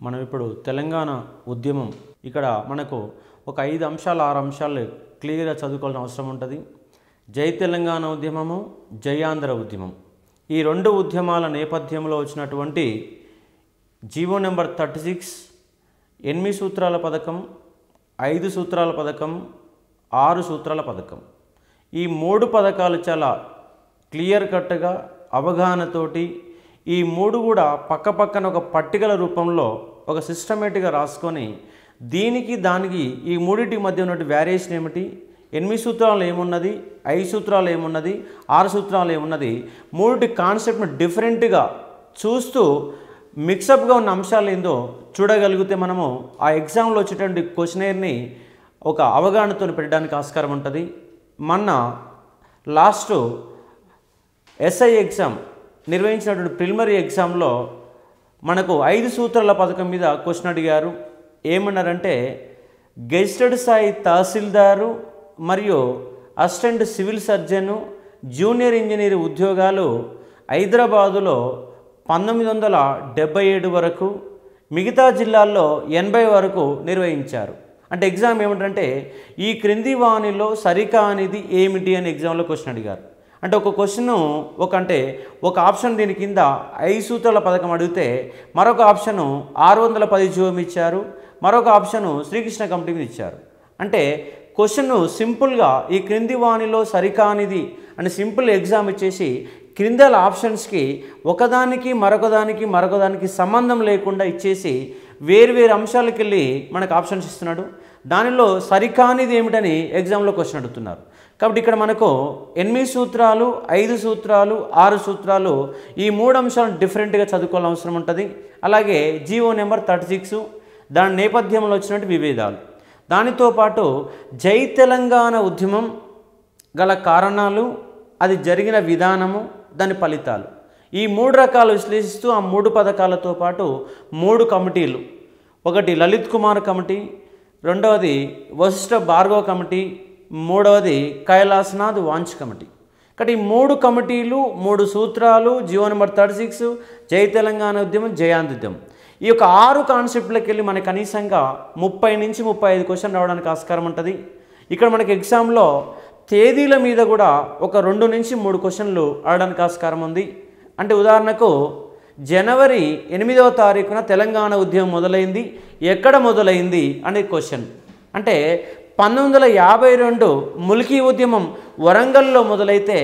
మనం ఇప్పుడు తెలంగాణ ఉద్యమం ఇక్కడ మనకు ఒక 5 అంశాలు 6 అంశాలు క్లియర్గా చదువుకోవాల్సిన అవసరం ఉంటుంది. జై తెలంగాణ ఉద్యమము, జై ఆంధ్ర ఉద్యమం, ఈ రెండు ఉద్యమాల నేపథ్యంలో వచ్చినటువంటి జీవో నెంబర్ 36, 8 సూత్రాల పథకం, 5 సూత్రాల పథకం, 6 సూత్రాల పథకం, ఈ 3 పథకాలు చాలా క్లియర్ కట్గా అవగాహనతోటి ఈ 3 కూడా పక్కపక్కన ఒక పట్టికల రూపంలో ఒక సిస్టమేటిక్గా రాసుకొని దీనికి దానికి ఈ మూడింటి మధ్య ఉన్న వేరియేషన్ ఏమిటి, 8 సూత్రాలు ఏమున్నది, 5 సూత్రాలు ఏమున్నది, 6 సూత్రాలు ఏమున్నది, మూడింటి కాన్సెప్ట్ను డిఫరెంట్గా చూస్తూ మిక్సప్గా ఉన్న అంశాలు ఏందో చూడగలిగితే మనము ఆ ఎగ్జామ్లో వచ్చేటువంటి క్వశ్చనర్ని ఒక అవగాహనతో పెట్టడానికి ఆస్కారం ఉంటుంది. మొన్న లాస్ట్ ఎస్ఐ ఎగ్జామ్ నిర్వహించినటువంటి ప్రిలిమినరీ ఎగ్జామ్లో మనకు 5 సూత్రాల పథకం మీద క్వశ్చన్ అడిగారు. ఏమన్నారంటే గెజిటెడ్ స్థాయి తహసీల్దారు మరియు assistant civil surgeon, junior engineer ఉద్యోగాలు హైదరాబాదులో 1977 వరకు, మిగతా జిల్లాల్లో 80 వరకు నిర్వహించారు. అంటే ఎగ్జామ్ ఏమిటంటే ఈ క్రింది వాణిలో సరికానిది ఏమిటి అని ఎగ్జామ్లో క్వశ్చన్ అడిగారు. అంటే ఒక క్వశ్చన్ ఒక ఆప్షన్ దీని కింద 5 సూత్రాల పథకం అడిగితే మరొక ఆప్షను 610 జీవోం ఇచ్చారు, మరొక ఆప్షను శ్రీకృష్ణ కమిటీ మీద ఇచ్చారు. అంటే క్వశ్చన్ సింపుల్గా ఈ క్రింది వాణిలో సరికానిది అని సింపుల్ ఎగ్జామ్ ఇచ్చేసి క్రిందల ఆప్షన్స్కి ఒకదానికి మరొకదానికి సంబంధం లేకుండా ఇచ్చేసి వేరు అంశాలకు వెళ్ళి మనకు ఆప్షన్స్ ఇస్తున్నాడు. దానిలో సరికానిది ఏమిటని ఎగ్జామ్లో క్వశ్చన్ అడుగుతున్నారు. కాబట్టి ఇక్కడ మనకు 8 సూత్రాలు, 5 సూత్రాలు, 6 సూత్రాలు, ఈ 3 అంశాలను డిఫరెంట్గా చదువుకోవాల్సిన అవసరం ఉంటుంది. అలాగే జీవో నెంబర్ 36 దాని నేపథ్యంలో వచ్చినట్టు విభేదాలు, దానితో పాటు జై తెలంగాణ ఉద్యమం గల కారణాలు, అది జరిగిన విధానము, దాని ఫలితాలు, ఈ 3 రకాలు విశ్లేషిస్తూ ఆ 3 పథకాలతో పాటు 3 కమిటీలు, ఒకటి లలిత్ కుమార్ కమిటీ, రెండవది వశిష్ఠ భార్గవ కమిటీ, మూడవది కైలాసనాథ్ వాంచ్ కమిటీ. కాబట్టి ఈ 3 కమిటీలు, 3 సూత్రాలు, జీవో నెంబర్ 36, జై తెలంగాణ ఉద్యమం, జై ఆంధ్ర ఉద్యమం, ఈ యొక్క 6 కాన్సెప్ట్లకు వెళ్ళి మనకు కనీసంగా 30 నుంచి 35 క్వశ్చన్ రావడానికి ఆస్కారం ఉంటుంది. ఇక్కడ మనకి ఎగ్జామ్లో తేదీల మీద కూడా ఒక 2 నుంచి 3 క్వశ్చన్లు ఆడడానికి ఆస్కారం ఉంది. అంటే ఉదాహరణకు జనవరి 8వ తారీఖున తెలంగాణ ఉద్యమం మొదలైంది, ఎక్కడ మొదలైంది అనే క్వశ్చన్. అంటే 1952 ముల్కీ ఉద్యమం వరంగల్లో మొదలైతే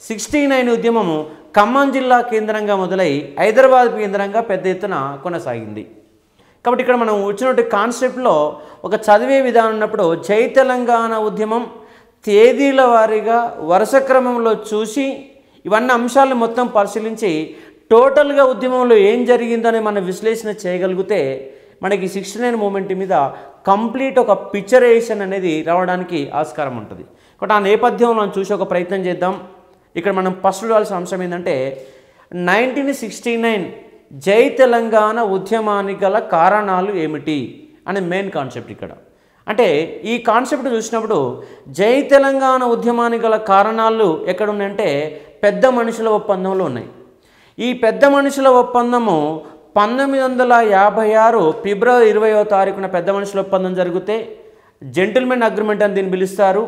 69 ఉద్యమము ఖమ్మం జిల్లా కేంద్రంగా మొదలై హైదరాబాద్ కేంద్రంగా పెద్ద ఎత్తున కొనసాగింది. కాబట్టి ఇక్కడ మనం వచ్చినటువంటి కాన్సెప్ట్లో ఒక చదివే విధానం ఉన్నప్పుడు జై తెలంగాణ ఉద్యమం తేదీల వారీగా వరుస క్రమంలో చూసి ఇవన్నీ అంశాలను మొత్తం పరిశీలించి టోటల్గా ఉద్యమంలో ఏం జరిగిందని మనం విశ్లేషణ చేయగలిగితే మనకి 69 మూమెంట్ మీద కంప్లీట్ ఒక పిక్చరైజేషన్ అనేది రావడానికి ఆస్కారం ఉంటుంది. కాబట్టి ఆ నేపథ్యంలో మనం చూసి ఒక ప్రయత్నం చేద్దాం. ఇక్కడ మనం ఫస్ట్ చూడాల్సిన అంశం ఏంటంటే 1969 జై తెలంగాణ ఉద్యమానికి గల కారణాలు ఏమిటి అనే మెయిన్ కాన్సెప్ట్. ఇక్కడ అంటే ఈ కాన్సెప్ట్ చూసినప్పుడు జై తెలంగాణ ఉద్యమానికి గల కారణాలు ఎక్కడ ఉన్నాయంటే పెద్ద మనుషుల ఒప్పందంలో ఉన్నాయి. ఈ పెద్ద మనుషుల ఒప్పందము 1956 ఫిబ్రవరి 20వ తారీఖున పెద్ద మనుషుల ఒప్పందం జరిగితే జెంటిల్మెన్ అగ్రిమెంట్ అని దీన్ని పిలుస్తారు.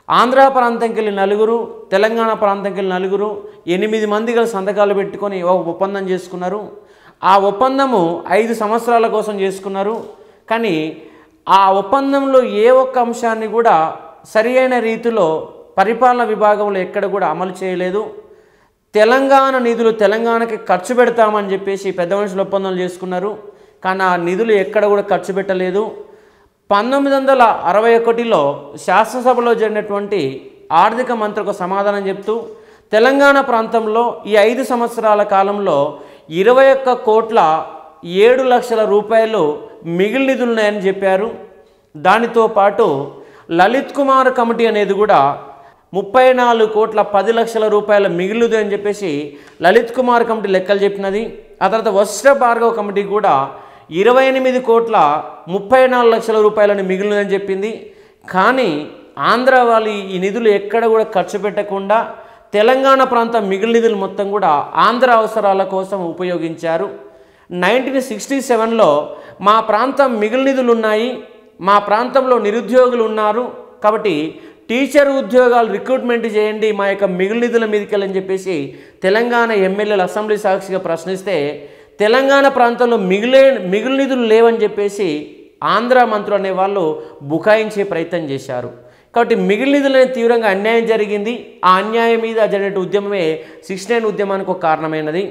ఆంధ్ర ప్రాంతంకి వెళ్ళి 4, తెలంగాణ ప్రాంతంకి వెళ్ళి 4, 8 మంది గల సంతకాలు పెట్టుకొని ఒక ఒప్పందం చేసుకున్నారు. ఆ ఒప్పందము 5 సంవత్సరాల కోసం చేసుకున్నారు. కానీ ఆ ఒప్పందంలో ఏ ఒక్క అంశాన్ని కూడా సరి అయిన రీతిలో పరిపాలన విభాగంలో ఎక్కడ కూడా అమలు చేయలేదు. తెలంగాణ నిధులు తెలంగాణకి ఖర్చు పెడతామని చెప్పేసి పెద్ద మనుషులు ఒప్పందాలు చేసుకున్నారు. కానీ ఆ నిధులు ఎక్కడ కూడా ఖర్చు పెట్టలేదు. 1961లో శాసనసభలో జరిగినటువంటి ఆర్థిక మంత్రి ఒక సమాధానం చెప్తూ తెలంగాణ ప్రాంతంలో ఈ 5 సంవత్సరాల కాలంలో 21,07,00,000 రూపాయలు మిగిలిన నిధులు ఉన్నాయని చెప్పారు. దానితో పాటు లలిత్ కుమార్ కమిటీ అనేది కూడా 34,10,00,000 రూపాయల మిగిలింది అని చెప్పేసి లలిత్ కుమార్ కమిటీ లెక్కలు చెప్పినది. ఆ తర్వాత వశిష్ఠ భార్గవ కమిటీ కూడా 28,34,00,000 రూపాయలని మిగిలిందని చెప్పింది. కానీ ఆంధ్ర వాళ్ళు ఈ నిధులు ఎక్కడ కూడా ఖర్చు పెట్టకుండా తెలంగాణ ప్రాంతం మిగిలిన నిధులు మొత్తం కూడా ఆంధ్ర అవసరాల కోసం ఉపయోగించారు. 1967లో మా ప్రాంతం మిగులు నిధులు ఉన్నాయి, మా ప్రాంతంలో నిరుద్యోగులు ఉన్నారు, కాబట్టి టీచర్ ఉద్యోగాలు రిక్రూట్మెంట్ చేయండి మా యొక్క మిగులు నిధుల మీదకెళ్ళని చెప్పేసి తెలంగాణ ఎమ్మెల్యేలు అసెంబ్లీ సాక్షిగా ప్రశ్నిస్తే తెలంగాణ ప్రాంతంలో మిగులు నిధులు లేవని చెప్పేసి ఆంధ్ర మంత్రులు అనేవాళ్ళు బుకాయించే ప్రయత్నం చేశారు. కాబట్టి మిగిలిన నిధులనే తీవ్రంగా అన్యాయం జరిగింది. ఆ అన్యాయం మీద జరిగిన ఉద్యమమే 69 ఉద్యమానికి ఒక కారణమైనది.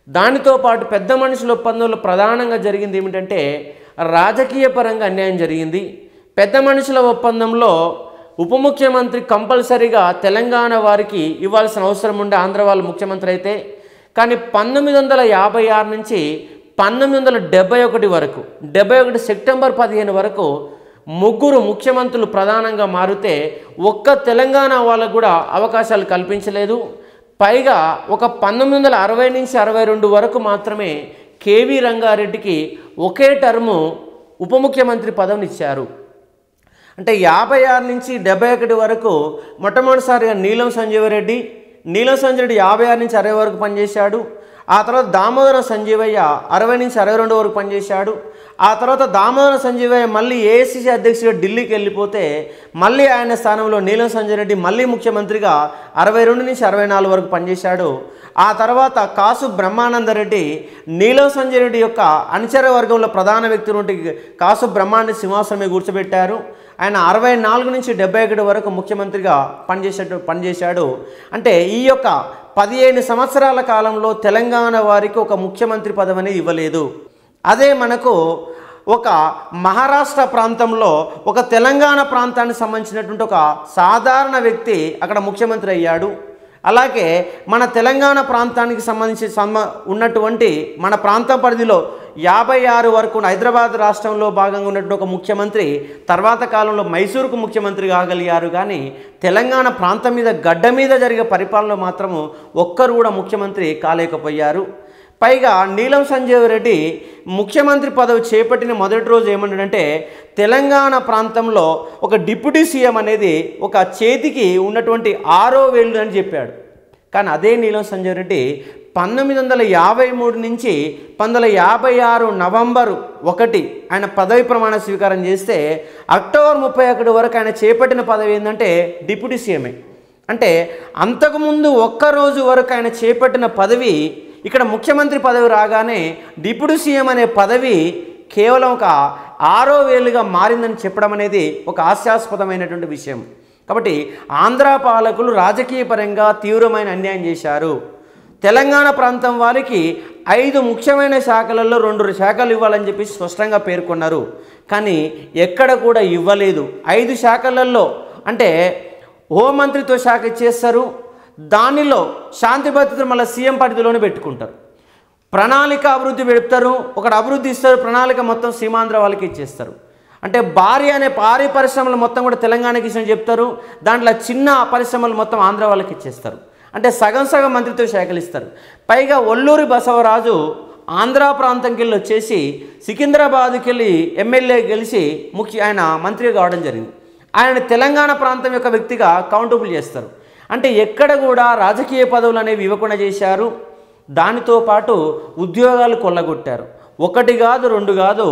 దానితో పాటు పెద్ద మనుషుల ఒప్పందంలో ప్రధానంగా జరిగింది ఏమిటంటే రాజకీయ పరంగా అన్యాయం జరిగింది. పెద్ద మనుషుల ఒప్పందంలో ఉప ముఖ్యమంత్రి కంపల్సరీగా తెలంగాణ వారికి ఇవ్వాల్సిన అవసరం ఉండే ఆంధ్ర వాళ్ళు ముఖ్యమంత్రి అయితే, కానీ 1956 నుంచి 1971 వరకు 71 సెప్టెంబర్ 15 వరకు ముగ్గురు ముఖ్యమంత్రులు ప్రధానంగా మారితే ఒక్క తెలంగాణ వాళ్ళకు కూడా అవకాశాలు కల్పించలేదు. పైగా ఒక 1960 నుంచి 62 వరకు మాత్రమే కేవీ రంగారెడ్డికి ఒకే టర్ము ఉప ముఖ్యమంత్రి పదవిని ఇచ్చారు. అంటే 56 నుంచి 71 వరకు మొట్టమొదటిసారిగా నీలం సంజీవ్ రెడ్డి 56 నుంచి 60 వరకు పనిచేశాడు. ఆ తర్వాత దామోదర సంజీవయ్య 60 నుంచి 62 వరకు పనిచేశాడు. ఆ తర్వాత దామోదర సంజీవయ్య మళ్ళీ ఏఐసిసి అధ్యక్షుడిగా ఢిల్లీకి వెళ్ళిపోతే మళ్ళీ ఆయన స్థానంలో నీలం సంజయ్ రెడ్డి మళ్ళీ ముఖ్యమంత్రిగా 62 నుంచి 64 వరకు పనిచేశాడు. ఆ తర్వాత కాసు బ్రహ్మానందరెడ్డి నీలం సంజయ్ రెడ్డి యొక్క అనుచర వర్గంలో ప్రధాన వ్యక్తి నుండి కాసు బ్రహ్మాండ సింహాసనమే కూర్చోబెట్టారు. ఆయన 64 నుంచి 71 వరకు ముఖ్యమంత్రిగా పనిచేశాడు. అంటే ఈ యొక్క 15 సంవత్సరాల కాలంలో తెలంగాణ వారికి ఒక ముఖ్యమంత్రి పదవి అనేది ఇవ్వలేదు. అదే మనకు ఒక మహారాష్ట్ర ప్రాంతంలో ఒక తెలంగాణ ప్రాంతానికి సంబంధించినటువంటి ఒక సాధారణ వ్యక్తి అక్కడ ముఖ్యమంత్రి అయ్యాడు. అలాగే మన తెలంగాణ ప్రాంతానికి సంబంధించి ఉన్నటువంటి మన ప్రాంతం పరిధిలో 56 వరకు హైదరాబాద్ రాష్ట్రంలో భాగంగా ఉన్నటువంటి ఒక ముఖ్యమంత్రి తర్వాత కాలంలో మైసూరుకు ముఖ్యమంత్రి కాగలిగారు. కానీ తెలంగాణ ప్రాంతం మీద గడ్డ మీద జరిగే పరిపాలన మాత్రము ఒక్కరు కూడా ముఖ్యమంత్రి కాలేకపోయారు. పైగా నీలం సంజీవ్ రెడ్డి ముఖ్యమంత్రి పదవి చేపట్టిన మొదటి రోజు ఏమన్నాడంటే తెలంగాణ ప్రాంతంలో ఒక డిప్యూటీ సీఎం అనేది ఒక చేతికి ఉన్నటువంటి 6వ వేలు అని చెప్పాడు. కానీ అదే నీలం సంజీవ్ రెడ్డి 1953 నుంచి 1956 నవంబర్ 1 ఆయన పదవి ప్రమాణ స్వీకారం చేస్తే అక్టోబర్ 31 వరకు ఆయన చేపట్టిన పదవి ఏంటంటే డిప్యూటీ సీఎంఏ. అంటే అంతకుముందు ఒక్కరోజు వరకు ఆయన చేపట్టిన పదవి ఇక్కడ ముఖ్యమంత్రి పదవి రాగానే డిప్యూటీ సీఎం అనే పదవి కేవలం ఒక 6వ వేలుగా మారిందని చెప్పడం అనేది ఒక హాస్యాస్పదమైనటువంటి విషయం. కాబట్టి ఆంధ్ర పాలకులు రాజకీయ పరంగా తీవ్రమైన అన్యాయం చేశారు. తెలంగాణ ప్రాంతం వారికి 5 ముఖ్యమైన శాఖలలో 2 శాఖలు ఇవ్వాలని చెప్పి స్పష్టంగా పేర్కొన్నారు. కానీ ఎక్కడ కూడా ఇవ్వలేదు. 5 శాఖలలో అంటే హోంమంత్రిత్వ శాఖ ఇచ్చేస్తారు, దానిలో శాంతి భద్రతలు మళ్ళీ సీఎం పరిధిలోనే పెట్టుకుంటారు. ప్రణాళిక అభివృద్ధి పెడతారు, ఒకటి అభివృద్ధి ఇస్తారు, ప్రణాళిక మొత్తం సీమాంధ్ర వాళ్ళకి ఇచ్చేస్తారు. అంటే భారీ పరిశ్రమలు మొత్తం కూడా తెలంగాణకి ఇచ్చిన చెప్తారు, దాంట్లో చిన్న పరిశ్రమలు మొత్తం ఆంధ్ర వాళ్ళకి ఇచ్చేస్తారు. అంటే సగం మంత్రిత్వ శాఖలు ఇస్తారు. పైగా ఒల్లూరి బసవరాజు ఆంధ్ర ప్రాంతంకి వెళ్ళి వచ్చేసి సికింద్రాబాద్కి వెళ్ళి ఎమ్మెల్యే గెలిచి ఆయన మంత్రిగా కావడం జరిగింది. ఆయన తెలంగాణ ప్రాంతం యొక్క వ్యక్తిగా కౌంటబుల్ చేస్తారు. అంటే ఎక్కడ కూడా రాజకీయ పదవులు అనేవి ఇవ్వకుండా చేశారు. దానితో పాటు ఉద్యోగాలు కొల్లగొట్టారు. 1 కాదు 2 కాదు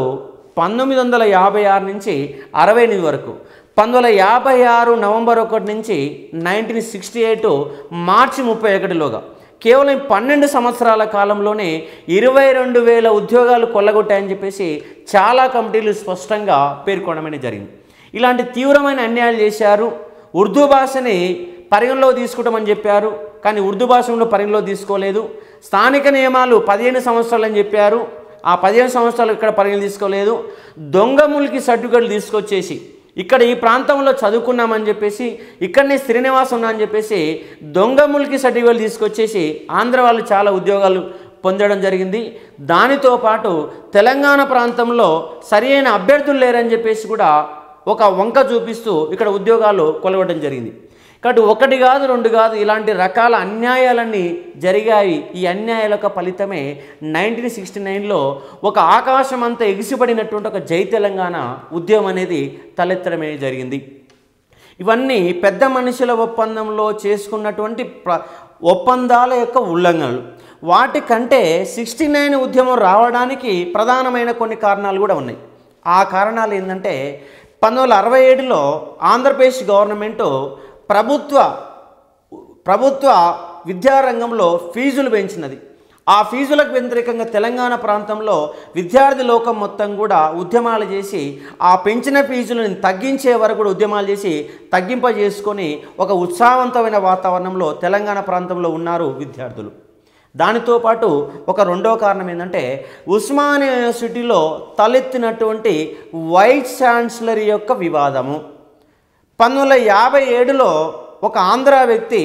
1956 నుంచి 68 వరకు 1956 నవంబర్ 1 నుంచి 1968 మార్చి 31లోగా కేవలం 12 సంవత్సరాల కాలంలోనే 22,000 ఉద్యోగాలు కొల్లగొట్టాయని చెప్పేసి చాలా కమిటీలు స్పష్టంగా పేర్కొనడం జరిగింది. ఇలాంటి తీవ్రమైన అన్యాయాలు చేశారు. ఉర్దూ భాషని పరిగణలో తీసుకుంటామని చెప్పారు, కానీ ఉర్దూ భాషలో పరిగణలో తీసుకోలేదు. స్థానిక నియమాలు 15 సంవత్సరాలు అని చెప్పారు, ఆ 15 సంవత్సరాలు ఇక్కడ పరిగణలో తీసుకోలేదు. దొంగ ములికి సర్టిఫికెట్లు తీసుకొచ్చేసి ఇక్కడ ఈ ప్రాంతంలో చదువుకున్నామని చెప్పేసి ఇక్కడనే స్థిర నివాసం ఉన్నా అని చెప్పేసి దొంగ ములికి సర్టిఫికెట్లు తీసుకొచ్చేసి ఆంధ్ర వాళ్ళు చాలా ఉద్యోగాలు పొందడం జరిగింది. దానితో పాటు తెలంగాణ ప్రాంతంలో సరైన అభ్యర్థులు లేరని చెప్పేసి కూడా ఒక వంక చూపిస్తూ ఇక్కడ ఉద్యోగాలు కొలవడం జరిగింది. కాబట్టి 1 కాదు 2 కాదు ఇలాంటి రకాల అన్యాయాలన్నీ జరిగాయి. ఈ అన్యాయాల యొక్క ఫలితమే 1969లో ఒక ఆకాశం అంతా ఎగిసిపడినటువంటి ఒక జై తెలంగాణ ఉద్యమం అనేది తలెత్తడమే జరిగింది. ఇవన్నీ పెద్ద మనుషుల ఒప్పందంలో చేసుకున్నటువంటి ఒప్పందాల యొక్క ఉల్లంఘనలు. వాటికంటే 69 ఉద్యమం రావడానికి ప్రధానమైన కొన్ని కారణాలు కూడా ఉన్నాయి. ఆ కారణాలు ఏంటంటే 1967లో ఆంధ్రప్రదేశ్ గవర్నమెంటు ప్రభుత్వ విద్యారంగంలో ఫీజులు పెంచినది. ఆ ఫీజులకు వ్యతిరేకంగా తెలంగాణ ప్రాంతంలో విద్యార్థి లోకం మొత్తం కూడా ఉద్యమాలు చేసి ఆ పెంచిన ఫీజులను తగ్గించే వరకు కూడా ఉద్యమాలు చేసి తగ్గింపజేసుకొని ఒక ఉత్సాహవంతమైన వాతావరణంలో తెలంగాణ ప్రాంతంలో ఉన్నారు విద్యార్థులు. దానితో పాటు ఒక రెండో కారణం ఏంటంటే ఉస్మానియా యూనివర్సిటీలో తలెత్తినటువంటి వైస్ ఛాన్సలర్ యొక్క వివాదము. 1957లో ఒక ఆంధ్ర వ్యక్తి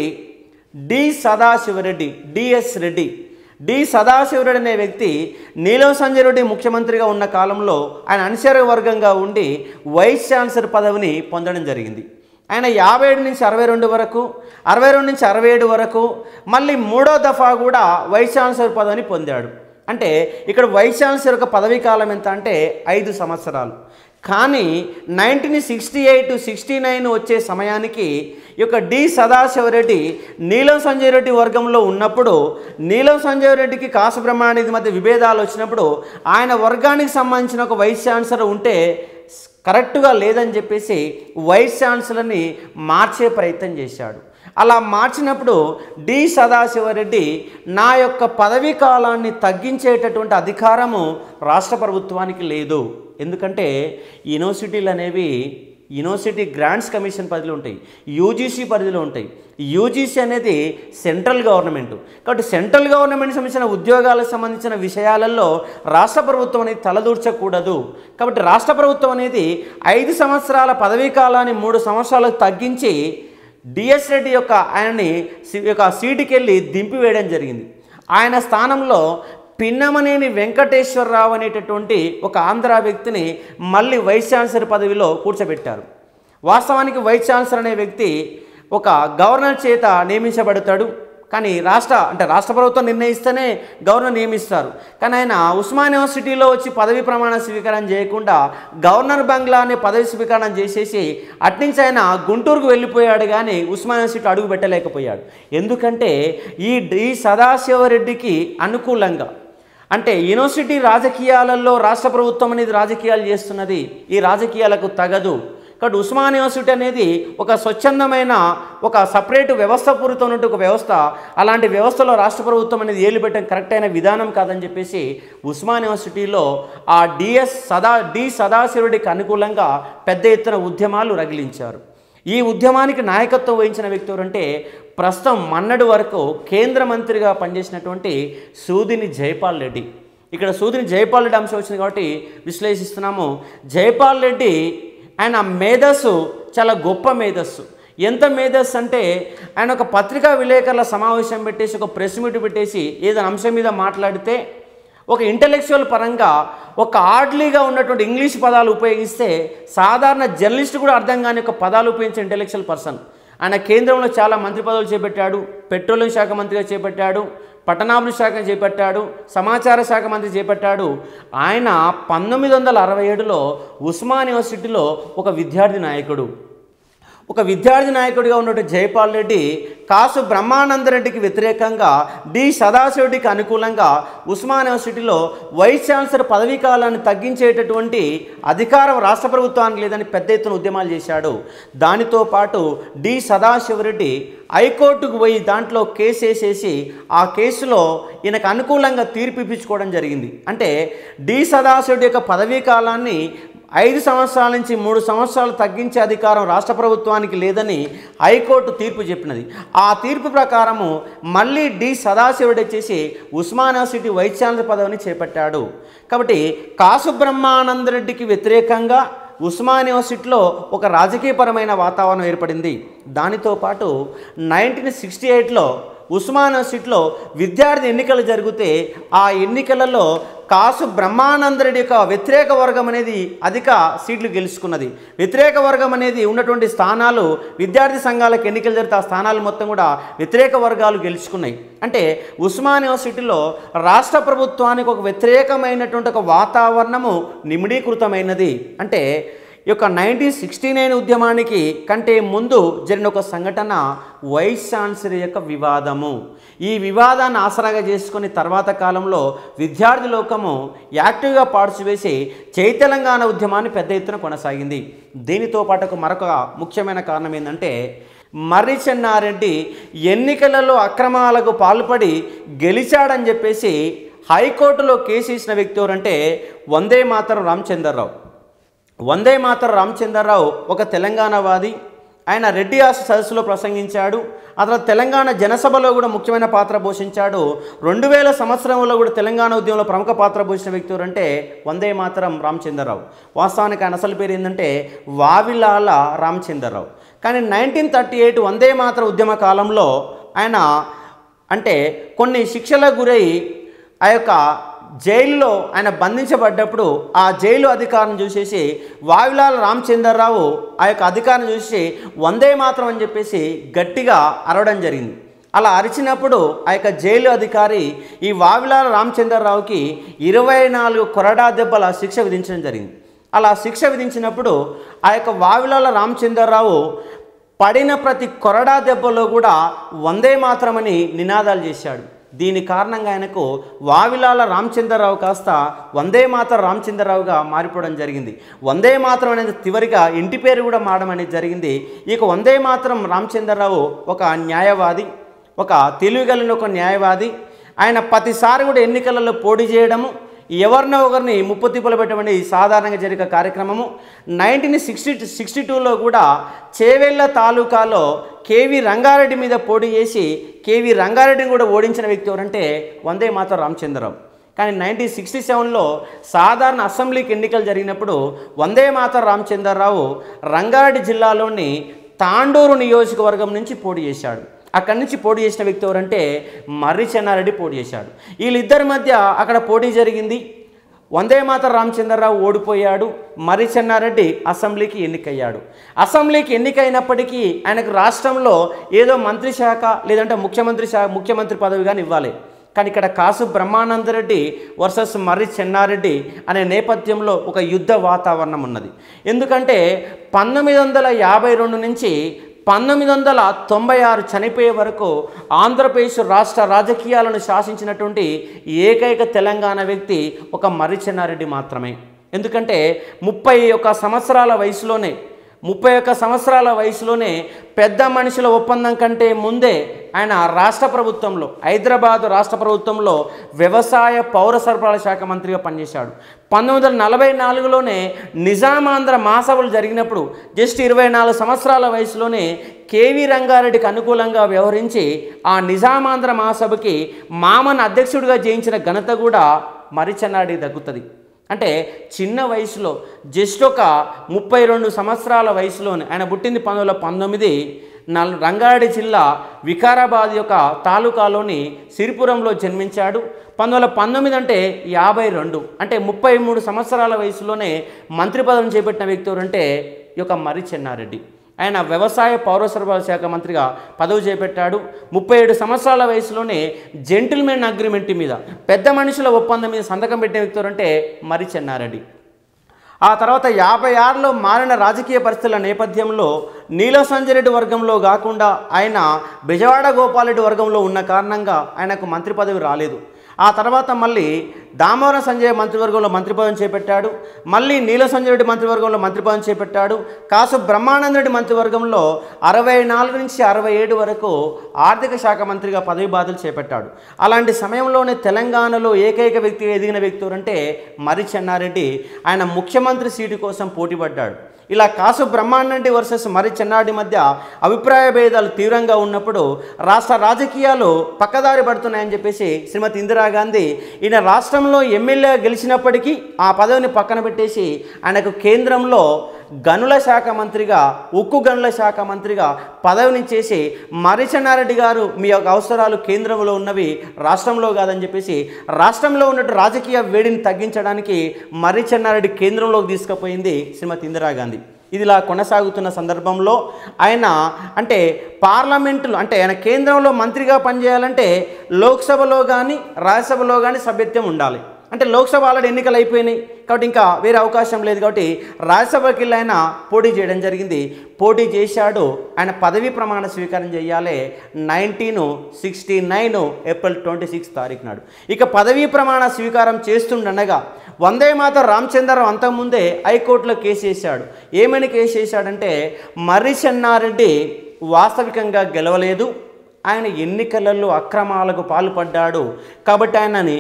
డి సదాశివరెడ్డి అనే వ్యక్తి నీలం సంజయ్ రెడ్డి ముఖ్యమంత్రిగా ఉన్న కాలంలో ఆయన అనుచర వర్గంగా ఉండి వైస్ ఛాన్సలర్ పదవిని పొందడం జరిగింది. ఆయన 57 నుంచి 62 వరకు, 62 నుంచి 67 వరకు, మళ్ళీ 3వ దఫా కూడా వైస్ ఛాన్సలర్ పదవిని పొందాడు. అంటే ఇక్కడ వైస్ ఛాన్సలర్ యొక్క పదవీ కాలం ఎంత అంటే 5 సంవత్సరాలు. కానీ 1968-69 వచ్చే సమయానికి ఈ యొక్క డి సదాశివరెడ్డి నీలం సంజయ్ రెడ్డి వర్గంలో ఉన్నప్పుడు నీలం సంజయ్ రెడ్డికి కాసు బ్రహ్మానంద మధ్య విభేదాలు వచ్చినప్పుడు ఆయన వర్గానికి సంబంధించిన ఒక వైస్ ఛాన్సలర్ ఉంటే కరెక్ట్గా లేదని చెప్పేసి వైస్ ఛాన్సలర్ని మార్చే ప్రయత్నం చేశాడు. అలా మార్చినప్పుడు డి సదాశివరెడ్డి నా యొక్క పదవీ కాలాన్ని తగ్గించేటటువంటి అధికారము రాష్ట్ర ప్రభుత్వానికి లేదు. ఎందుకంటే యూనివర్సిటీలు అనేవి యూనివర్సిటీ గ్రాంట్స్ కమిషన్ పరిధిలో ఉంటాయి, యూజీసీ పరిధిలో ఉంటాయి. యూజీసీ అనేది సెంట్రల్ గవర్నమెంట్. కాబట్టి సెంట్రల్ గవర్నమెంట్ సంబంధించిన ఉద్యోగాలకు సంబంధించిన విషయాలలో రాష్ట్ర ప్రభుత్వం అనేది తలదూర్చకూడదు. కాబట్టి రాష్ట్ర ప్రభుత్వం అనేది 5 సంవత్సరాల పదవీ కాలాన్ని 3 సంవత్సరాలకు తగ్గించి డిఎస్ రెడ్డి ఆయనని సీటుకి వెళ్ళి దింపివేయడం జరిగింది. ఆయన స్థానంలో పిన్నమనేని వెంకటేశ్వరరావు అనేటటువంటి ఒక ఆంధ్ర వ్యక్తిని మళ్ళీ వైస్ ఛాన్సలర్ పదవిలో కూర్చోబెట్టారు. వాస్తవానికి వైస్ ఛాన్సలర్ అనే వ్యక్తి ఒక గవర్నర్ చేత నియమించబడతాడు. కానీ రాష్ట్ర ప్రభుత్వం నిర్ణయిస్తేనే గవర్నర్ నియమిస్తారు. కానీ ఆయన ఉస్మానియా యూనివర్సిటీలో వచ్చి పదవి ప్రమాణ స్వీకారం చేయకుండా గవర్నర్ బంగ్లా అనే పదవి స్వీకారం చేసేసి అట్నుంచి ఆయన గుంటూరుకు వెళ్ళిపోయాడు. కానీ ఉస్మానియా యూనివర్సిటీ అడుగు పెట్టలేకపోయాడు. ఎందుకంటే ఈ డి సదాశివరెడ్డికి అనుకూలంగా, అంటే యూనివర్సిటీ రాజకీయాలలో రాష్ట్ర ప్రభుత్వం అనేది రాజకీయాలు చేస్తున్నది, ఈ రాజకీయాలకు తగదు. కాబట్టి ఉస్మానియా యూనివర్సిటీ అనేది ఒక స్వచ్ఛందమైన ఒక సపరేట్ వ్యవస్థపూరితం ఉన్నట్టు ఒక వ్యవస్థ. అలాంటి వ్యవస్థలో రాష్ట్ర ప్రభుత్వం అనేది ఏలు పెట్టడం కరెక్ట్ అయిన విధానం కాదని చెప్పేసి ఉస్మానియా యూనివర్సిటీలో ఆ డి సదాశివరెడ్డికి అనుకూలంగా పెద్ద ఎత్తున ఉద్యమాలు రగిలించారు. ఈ ఉద్యమానికి నాయకత్వం వహించిన వ్యక్తి ఎవరంటే ప్రస్తుతం మన్నటి వరకు కేంద్ర మంత్రిగా పనిచేసినటువంటి సూదిని జైపాల్ రెడ్డి. ఇక్కడ సూదిని జైపాల్ రెడ్డి అంశం వచ్చింది కాబట్టి విశ్లేషిస్తున్నాము. జైపాల్ రెడ్డి ఆయన మేధస్సు చాలా గొప్ప మేధస్సు. ఎంత మేధస్సు అంటే ఆయన ఒక పత్రికా విలేకరుల సమావేశం పెట్టేసి ఒక ప్రెస్ మీట్ పెట్టేసి ఏదైనా అంశం మీద మాట్లాడితే ఒక ఇంటలెక్చువల్ పరంగా ఒక ఆర్డ్లీగా ఉన్నటువంటి ఇంగ్లీష్ పదాలు ఉపయోగిస్తే సాధారణ జర్నలిస్ట్ కూడా అర్థం కాని ఒక పదాలు ఉపయోగించే ఇంటలెక్చువల్ పర్సన్. ఆయన కేంద్రంలో చాలా మంత్రి పదవులు చేపట్టాడు. పెట్రోలియం శాఖ మంత్రిగా చేపట్టాడు, పట్టణాభివృద్ధి శాఖ చేపట్టాడు, సమాచార శాఖ మంత్రి చేపట్టాడు. ఆయన 1967లో ఉస్మానియా యూనివర్సిటీలో ఒక విద్యార్థి నాయకుడిగా ఉన్నటువంటి జైపాల్ రెడ్డి కాసు బ్రహ్మానందరెడ్డికి వ్యతిరేకంగా డి సదాశివరెడ్డికి అనుకూలంగా ఉస్మానియా యూనివర్సిటీలో వైస్ ఛాన్సలర్ పదవీ కాలాన్ని తగ్గించేటటువంటి అధికారం రాష్ట్ర ప్రభుత్వానికి లేదని పెద్ద ఎత్తున ఉద్యమాలు చేశాడు. దానితో పాటు డి సదాశివరెడ్డి హైకోర్టుకు పోయి దాంట్లో కేసు వేసేసి ఆ కేసులో ఈయనకు అనుకూలంగా తీర్పు ఇప్పించుకోవడం జరిగింది. అంటే డి సదాశివరెడ్డి యొక్క పదవీ కాలాన్ని 5 సంవత్సరాల నుంచి 3 సంవత్సరాలు తగ్గించే అధికారం రాష్ట్ర ప్రభుత్వానికి లేదని హైకోర్టు తీర్పు చెప్పినది. ఆ తీర్పు ప్రకారము మళ్ళీ డి సదాశివరెడ్డి వచ్చేసి ఉస్మానియా యూనివర్సిటీ వైస్ ఛాన్సలర్ పదవిని చేపట్టాడు. కాబట్టి కాసు బ్రహ్మానందరెడ్డికి వ్యతిరేకంగా ఉస్మానియా యూనివర్సిటీలో ఒక రాజకీయపరమైన వాతావరణం ఏర్పడింది. దానితో పాటు 1968లో ఉస్మానియా యూనివర్సిటీలో విద్యార్థి ఎన్నికలు జరిగితే ఆ ఎన్నికలలో కాసు బ్రహ్మానందరెడ్డి యొక్క వ్యతిరేక వర్గం అనేది అధిక సీట్లు గెలుచుకున్నది. వ్యతిరేక వర్గం అనేది ఉన్నటువంటి స్థానాలు విద్యార్థి సంఘాలకు ఎన్నికలు జరిగితే ఆ స్థానాలు మొత్తం కూడా వ్యతిరేక వర్గాలు గెలుచుకున్నాయి. అంటే ఉస్మానియా యూనివర్సిటీలో రాష్ట్ర ప్రభుత్వానికి ఒక వ్యతిరేకమైనటువంటి ఒక వాతావరణము నిమిడీకృతమైనది. అంటే ఈ యొక్క 1969 ఉద్యమానికి కంటే ముందు జరిగిన ఒక సంఘటన వైస్ ఛాన్సలర్ యొక్క వివాదము. ఈ వివాదాన్ని ఆసరాగా చేసుకుని తర్వాత కాలంలో విద్యార్థి లోకము యాక్టివ్గా పార్టిసిపేసి జై తెలంగాణ ఉద్యమాన్ని పెద్ద ఎత్తున కొనసాగింది. దీనితో పాటు మరొక ముఖ్యమైన కారణం ఏంటంటే మర్రి చెన్నారెడ్డి ఎన్నికలలో అక్రమాలకు పాల్పడి గెలిచాడని చెప్పేసి హైకోర్టులో కేసు ఇచ్చిన వ్యక్తి ఎవరంటే వందే మాతరం రామచంద్రరావు. వందే మాతరం రామచంద్రరావు ఒక తెలంగాణవాది. ఆయన రెడ్డి ఆస్తి సదస్సులో ప్రసంగించాడు. ఆ తర్వాత తెలంగాణ జనసభలో కూడా ముఖ్యమైన పాత్ర పోషించాడు. 2000 సంవత్సరంలో కూడా తెలంగాణ ఉద్యమంలో ప్రముఖ పాత్ర పోషించిన వ్యక్తి ఎవరంటే వందే మాతరం రామచంద్రరావు. వాస్తవానికి ఆయన అసలు పేరు ఏంటంటే వావిలాల రామచంద్రరావు. కానీ 1938 వందే మాతరం ఉద్యమ కాలంలో ఆయన అంటే కొన్ని శిక్షలకు గురై ఆ యొక్క జైలులో ఆయన బంధించబడ్డప్పుడు ఆ జైలు అధికారిని చూసేసి వావిలాల రామచంద్రరావు ఆ యొక్క అధికారిని చూసి వందే మాతరం అని చెప్పేసి గట్టిగా అరవడం జరిగింది. అలా అరిచినప్పుడు ఆ యొక్క జైలు అధికారి ఈ వావిలాల రామచంద్రరావుకి 24 కొరడా దెబ్బల శిక్ష విధించడం జరిగింది. అలా శిక్ష విధించినప్పుడు ఆ యొక్క వావిలాల రామచంద్రరావు పడిన ప్రతి కొరడా దెబ్బలో కూడా వందే మాతరం అని నినాదాలు చేశాడు. దీని కారణంగా ఆయనకు వావిలాల రామచంద్రరావు కాస్త వందే మాతరం రామచంద్రరావుగా మారిపోవడం జరిగింది. వందే మాతరం అనేది చివరిగా ఇంటి పేరు కూడా మారడం అనేది జరిగింది. ఇక వందే మాతరం రామచంద్రరావు ఒక న్యాయవాది, ఒక తెలివిగలిగిన ఒక న్యాయవాది. ఆయన ప్రతిసారి కూడా ఎన్నికలలో పోటీ చేయడము, ఎవరినో ఒకరిని ముప్పు తిప్పలు పెట్టమని సాధారణంగా జరిగే కార్యక్రమము. 1962లో కూడా చేవెళ్ళ తాలూకాలో కేవీ రంగారెడ్డి మీద పోటీ చేసి కేవీ రంగారెడ్డిని కూడా ఓడించిన వ్యక్తి ఎవరంటే వందే మాతరం రామచంద్రరావు. కానీ 1967లో సాధారణ అసెంబ్లీకి ఎన్నికలు జరిగినప్పుడు వందే మాతరం రామచంద్రరావు రంగారెడ్డి జిల్లాలోని తాండూరు నియోజకవర్గం నుంచి పోటీ చేశాడు. అక్కడి నుంచి పోటీ చేసిన వ్యక్తి ఎవరంటే మర్రి చెన్నారెడ్డి పోటీ చేశాడు. వీళ్ళిద్దరి మధ్య అక్కడ పోటీ జరిగింది. వందే మాతరం రామచంద్రరావు ఓడిపోయాడు. మర్రి చెన్నారెడ్డి అసెంబ్లీకి ఎన్నికయ్యాడు. అసెంబ్లీకి ఎన్నికైనప్పటికీ ఆయనకు రాష్ట్రంలో ఏదో మంత్రి శాఖ లేదంటే ముఖ్యమంత్రి పదవి కానీ ఇవ్వాలి. కానీ ఇక్కడ కాసు బ్రహ్మానందరెడ్డి వర్సెస్ మర్రి చెన్నారెడ్డి అనే నేపథ్యంలో ఒక యుద్ధ వాతావరణం ఉన్నది. ఎందుకంటే 1952 నుంచి 1996 చనిపోయే వరకు ఆంధ్రప్రదేశ్ రాష్ట్ర రాజకీయాలను శాసించినటువంటి ఏకైక తెలంగాణ వ్యక్తి ఒక మర్రి చెన్నారెడ్డి మాత్రమే. ఎందుకంటే 31 సంవత్సరాల వయసులోనే పెద్ద మనుషుల ఒప్పందం కంటే ముందే ఆయన రాష్ట్ర ప్రభుత్వంలో హైదరాబాదు రాష్ట్ర ప్రభుత్వంలో వ్యవసాయ పౌర సరఫరాల శాఖ మంత్రిగా పనిచేశాడు. 1944లోనే నిజామాంధ్ర మహాసభలు జరిగినప్పుడు జస్ట్ 24 సంవత్సరాల వయసులోనే కేవీ రంగారెడ్డికి అనుకూలంగా వ్యవహరించి ఆ నిజామాంధ్ర మహాసభకి మామన్ అధ్యక్షుడిగా జయించిన ఘనత కూడా మర్రి చెన్నారెడ్డికి దక్కుతుంది. అంటే చిన్న వయసులో జస్ట్ ఒక 32 సంవత్సరాల వయసులోనే ఆయన పుట్టింది 1919 రంగారెడ్డి జిల్లా వికారాబాద్ యొక్క తాలూకాలోని సిరిపురంలో జన్మించాడు. 1919 అంటే 52 అంటే 33 సంవత్సరాల వయసులోనే మంత్రి పదవిని చేపట్టిన వ్యక్తి ఎవరంటే ఈ యొక్క మర్రి చెన్నారెడ్డి. ఆయన వ్యవసాయ పౌర సరఫరాల శాఖ మంత్రిగా పదవి చేపట్టాడు. 37 సంవత్సరాల వయసులోనే జెంటిల్మెన్ అగ్రిమెంట్ మీద పెద్ద మనుషుల ఒప్పందం మీద సంతకం పెట్టిన వ్యక్తి అంటే మర్రి చెన్నారెడ్డి. ఆ తర్వాత 56లో మారిన రాజకీయ పరిస్థితుల నేపథ్యంలో నీలం సంజయ్ రెడ్డి వర్గంలో కాకుండా ఆయన బెజవాడ గోపాలరెడ్డి వర్గంలో ఉన్న కారణంగా ఆయనకు మంత్రి పదవి రాలేదు. ఆ తర్వాత మళ్ళీ దామోదరం సంజయ్ మంత్రివర్గంలో మంత్రి పదవిని చేపట్టాడు. మళ్ళీ నీలం సంజయ్ రెడ్డి మంత్రివర్గంలో మంత్రి పదవిని చేపట్టాడు. కాసు బ్రహ్మానందరెడ్డి మంత్రివర్గంలో 64 నుంచి 67 వరకు ఆర్థిక శాఖ మంత్రిగా పదవి బాధ్యతలు చేపట్టాడు. అలాంటి సమయంలోనే తెలంగాణలో ఏకైక వ్యక్తిగా ఎదిగిన వ్యక్తి ఎవరంటే మర్రి చెన్నారెడ్డి. ఆయన ముఖ్యమంత్రి సీటు కోసం పోటీ పడ్డాడు. ఇలా కాసు బ్రహ్మానందరెడ్డి వర్సెస్ మర్రి చెన్నారెడ్డి మధ్య అభిప్రాయ భేదాలు తీవ్రంగా ఉన్నప్పుడు రాష్ట్ర రాజకీయాలు పక్కదారి పడుతున్నాయని చెప్పేసి శ్రీమతి ఇందిరాగాంధీ ఈయన రాష్ట్రంలో ఎమ్మెల్యే గెలిచినప్పటికీ ఆ పదవిని పక్కన పెట్టేసి ఆయనకు కేంద్రంలో గనుల శాఖ మంత్రిగా ఉక్కు గనుల శాఖ మంత్రిగా పదవిని చేసి మర్రి చెన్నారెడ్డి గారు మీ యొక్క అవసరాలు కేంద్రంలో ఉన్నవి రాష్ట్రంలో కాదని చెప్పేసి రాష్ట్రంలో ఉన్నట్టు రాజకీయ వేడిని తగ్గించడానికి మర్రి చెన్నారెడ్డి కేంద్రంలోకి తీసుకుపోయింది శ్రీమతి ఇందిరాగాంధీ. ఇదిలా కొనసాగుతున్న సందర్భంలో ఆయన అంటే పార్లమెంటులో అంటే ఆయన కేంద్రంలో మంత్రిగా పనిచేయాలంటే లోక్సభలో కానీ రాజ్యసభలో కానీ సభ్యత్వం ఉండాలి. అంటే లోక్సభ ఆల్రెడీ ఎన్నికలు అయిపోయినాయి కాబట్టి ఇంకా వేరే అవకాశం లేదు కాబట్టి రాజ్యసభకి వెళ్ళి ఆయన పోటీ చేయడం జరిగింది. పోటీ చేశాడు. ఆయన పదవీ ప్రమాణ స్వీకారం చేయాలి 1969 ఏప్రిల్ 26 తారీఖు నాడు. ఇక పదవీ ప్రమాణ స్వీకారం చేస్తుండగా వందే మాతరం రామచంద్రరావు అంతకుముందే హైకోర్టులో కేసు వేశాడు. ఏమని కేసు వేశాడంటే మర్రి చెన్నారెడ్డి వాస్తవికంగా గెలవలేదు, ఆయన ఎన్నికలలో అక్రమాలకు పాల్పడ్డాడు కాబట్టి ఆయనని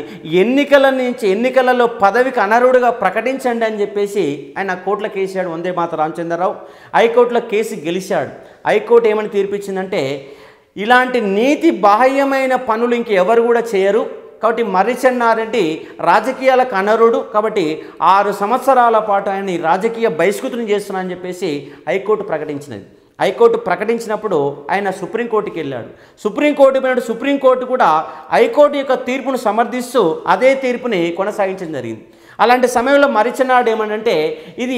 ఎన్నికలలో పదవికి అనర్హుడుగా ప్రకటించండి అని చెప్పేసి ఆయన కోర్టులో కేసాడు వందే మాతరం రామచంద్రరావు. హైకోర్టులో కేసు గెలిచాడు. హైకోర్టు ఏమని తీర్పిచ్చిందంటే ఇలాంటి నీతి బాహ్యమైన పనులు ఇంకెవరు కూడా చేయరు కాబట్టి మర్రి చెన్నారెడ్డి రాజకీయాలకు అనర్హుడు కాబట్టి 6 సంవత్సరాల పాటు ఆయన్ని రాజకీయ బహిష్కృతం చేస్తున్నా అని చెప్పేసి హైకోర్టు ప్రకటించినది. హైకోర్టు ప్రకటించినప్పుడు ఆయన సుప్రీంకోర్టుకి వెళ్ళాడు. సుప్రీంకోర్టు కూడా హైకోర్టు యొక్క తీర్పును సమర్థిస్తూ అదే తీర్పుని కొనసాగించడం జరిగింది. అలాంటి సమయంలో మర్రి చెన్నారెడ్డి ఏమంటే ఇది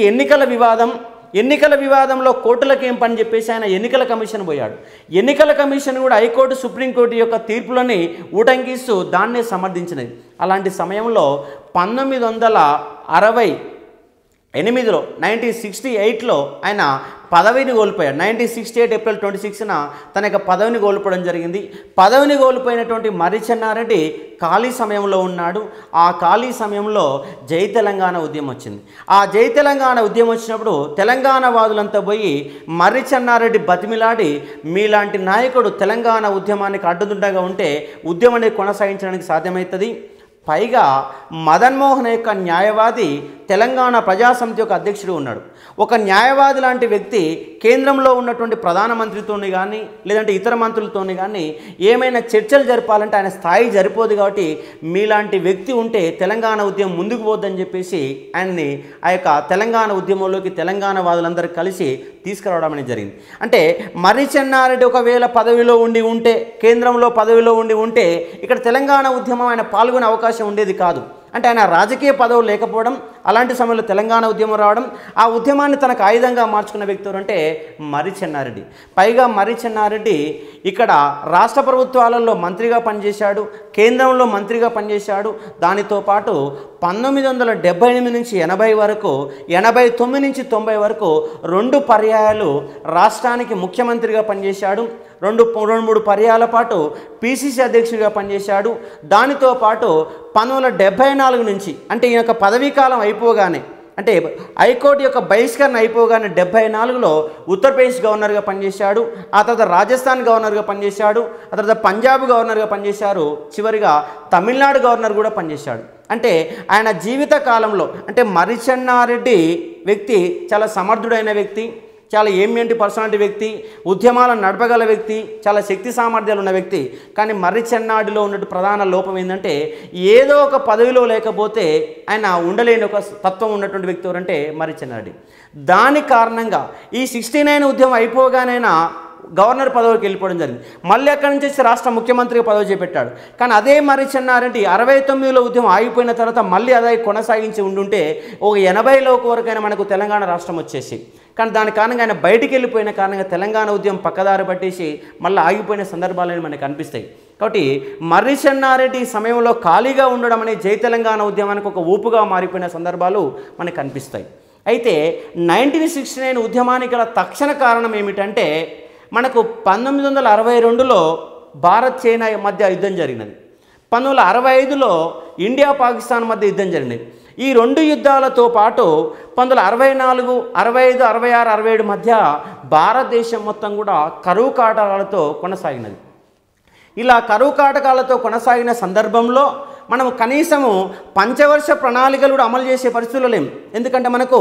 ఎన్నికల వివాదంలో కోర్టులకు ఏం పని చెప్పేసి ఆయన ఎన్నికల కమిషన్ పోయాడు. ఎన్నికల కమిషన్ కూడా హైకోర్టు సుప్రీంకోర్టు యొక్క తీర్పులని ఉటంకిస్తూ దాన్నే సమర్థించినది. అలాంటి సమయంలో 1968లో 1968లో ఆయన పదవిని కోల్పోయాడు. 1968 ఏప్రిల్ 26న తన యొక్క పదవిని కోల్పోవడం జరిగింది. పదవిని కోల్పోయినటువంటి మర్రి చెన్నారెడ్డి ఖాళీ సమయంలో ఉన్నాడు. ఆ ఖాళీ సమయంలో జై తెలంగాణ ఉద్యమం వచ్చింది. ఆ జై తెలంగాణ ఉద్యమం వచ్చినప్పుడు తెలంగాణ వాదులంతా పోయి మర్రి చెన్నారెడ్డి బతిమిలాడి మీలాంటి నాయకుడు తెలంగాణ ఉద్యమానికి అడ్డుదుండగా ఉంటే ఉద్యమాన్ని కొనసాగించడానికి సాధ్యమవుతుంది. పైగా మదన్మోహన్ యొక్క న్యాయవాది తెలంగాణ ప్రజాసమితి యొక్క అధ్యక్షుడు ఉన్నాడు. ఒక న్యాయవాది లాంటి వ్యక్తి కేంద్రంలో ఉన్నటువంటి ప్రధానమంత్రితోని కానీ లేదంటే ఇతర మంత్రులతోని కానీ ఏమైనా చర్చలు జరపాలంటే ఆయన స్థాయి సరిపోదు కాబట్టి మీలాంటి వ్యక్తి ఉంటే తెలంగాణ ఉద్యమం ముందుకు పోద్దని చెప్పేసి ఆయన్ని ఆ యొక్క తెలంగాణ ఉద్యమంలోకి తెలంగాణ వాదులందరూ కలిసి తీసుకురావడం అనేది జరిగింది. అంటే మర్రి చెన్నారెడ్డి ఒకవేళ పదవిలో ఉండి ఉంటే కేంద్రంలో పదవిలో ఉండి ఉంటే ఇక్కడ తెలంగాణ ఉద్యమం ఆయన పాల్గొనే అవకాశం ఉండేది కాదు. అంటే ఆయన రాజకీయ పదవులు లేకపోవడం, అలాంటి సమయంలో తెలంగాణ ఉద్యమం రావడం, ఆ ఉద్యమాన్ని తనకు ఆయుధంగా మార్చుకున్న వ్యక్తి ఎవరంటే మర్రి చెన్నారెడ్డి. పైగా మర్రి చెన్నారెడ్డి ఇక్కడ రాష్ట్ర ప్రభుత్వాలలో మంత్రిగా పనిచేశాడు, కేంద్రంలో మంత్రిగా పనిచేశాడు. దానితో పాటు 1978 నుంచి 80 వరకు 89 నుంచి 90 వరకు 2 పర్యాయాలు రాష్ట్రానికి ముఖ్యమంత్రిగా పనిచేశాడు. 2-3 పర్యాయాల పాటు పిసిసి అధ్యక్షుడిగా పనిచేశాడు. దానితో పాటు 1974 నుంచి అంటే ఈ యొక్క పదవీ కాలం అయిపోగానే అంటే హైకోర్టు యొక్క బహిష్కరణ అయిపోగానే 74లో ఉత్తరప్రదేశ్ గవర్నర్గా పనిచేశాడు. ఆ తర్వాత రాజస్థాన్ గవర్నర్గా పనిచేశాడు. ఆ తర్వాత పంజాబ్ గవర్నర్గా పనిచేశారు. చివరిగా తమిళనాడు గవర్నర్ కూడా పనిచేశాడు. అంటే ఆయన జీవిత కాలంలో అంటే మర్రి చెన్నారెడ్డి వ్యక్తి చాలా సమర్థుడైన వ్యక్తి, చాలా ఏమియంటి పర్సనాలిటీ వ్యక్తి, ఉద్యమాలను నడపగల వ్యక్తి, చాలా శక్తి సామర్థ్యాలు ఉన్న వ్యక్తి. కానీ మర్రి చెన్నారెడ్డిలో ఉన్నట్టు ప్రధాన లోపం ఏంటంటే ఏదో ఒక పదవిలో లేకపోతే ఆయన ఉండలేని ఒక తత్వం ఉన్నటువంటి వ్యక్తి ఎవరంటే మర్రి చెన్నారెడ్డి. దాని కారణంగా ఈ 69 ఉద్యమం అయిపోగానైనా గవర్నర్ పదవికి వెళ్ళిపోవడం జరిగింది. మళ్ళీ అక్కడి నుంచి వచ్చి రాష్ట్ర ముఖ్యమంత్రిగా పదవి చేపట్టాడు. కానీ అదే మర్రి చెన్నారెడ్డి 69లో ఉద్యమం ఆగిపోయిన తర్వాత మళ్ళీ అదే కొనసాగించి ఉండుంటే ఒక 80లో వరకైనా మనకు తెలంగాణ రాష్ట్రం వచ్చేసి, కానీ దాని కారణంగా ఆయన బయటికి వెళ్ళిపోయిన కారణంగా తెలంగాణ ఉద్యమం పక్కదారి పట్టేసి మళ్ళీ ఆగిపోయిన సందర్భాలని మనకు కనిపిస్తాయి. కాబట్టి మర్రి చెన్నారెడ్డి ఈ సమయంలో ఖాళీగా ఉండడం అనేది జై తెలంగాణ ఉద్యమానికి ఒక ఊపుగా మారిపోయిన సందర్భాలు మనకు కనిపిస్తాయి. అయితే 1969 ఉద్యమానికి గల తక్షణ కారణం ఏమిటంటే మనకు 1962లో భారత్ చైనా మధ్య యుద్ధం జరిగినది. 1965లో ఇండియా పాకిస్తాన్ మధ్య యుద్ధం జరిగినది. ఈ 2 యుద్ధాలతో పాటు 1964, 65, 66, 67 మధ్య భారతదేశం మొత్తం కూడా కరువు కాటకాలతో కొనసాగినది. ఇలా కరువు కాటకాలతో కొనసాగిన సందర్భంలో మనము కనీసము పంచవర్ష ప్రణాళికలు కూడా అమలు చేసే పరిస్థితుల్లో లేము. ఎందుకంటే మనకు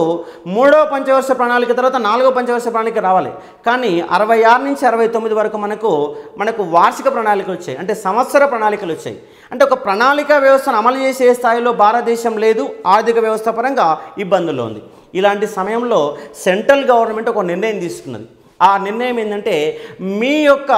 3వ పంచవర్ష ప్రణాళిక తర్వాత 4వ పంచవర్ష ప్రణాళిక రావాలి. కానీ 66 నుంచి 69 వరకు మనకు వార్షిక ప్రణాళికలు వచ్చాయి, అంటే సంవత్సర ప్రణాళికలు వచ్చాయి. అంటే ఒక ప్రణాళిక వ్యవస్థను అమలు చేసే స్థాయిలో భారతదేశం లేదు, ఆర్థిక వ్యవస్థ పరంగా ఇబ్బందుల్లో ఉంది. ఇలాంటి సమయంలో సెంట్రల్ గవర్నమెంట్ ఒక నిర్ణయం తీసుకున్నది. ఆ నిర్ణయం ఏంటంటే మీ యొక్క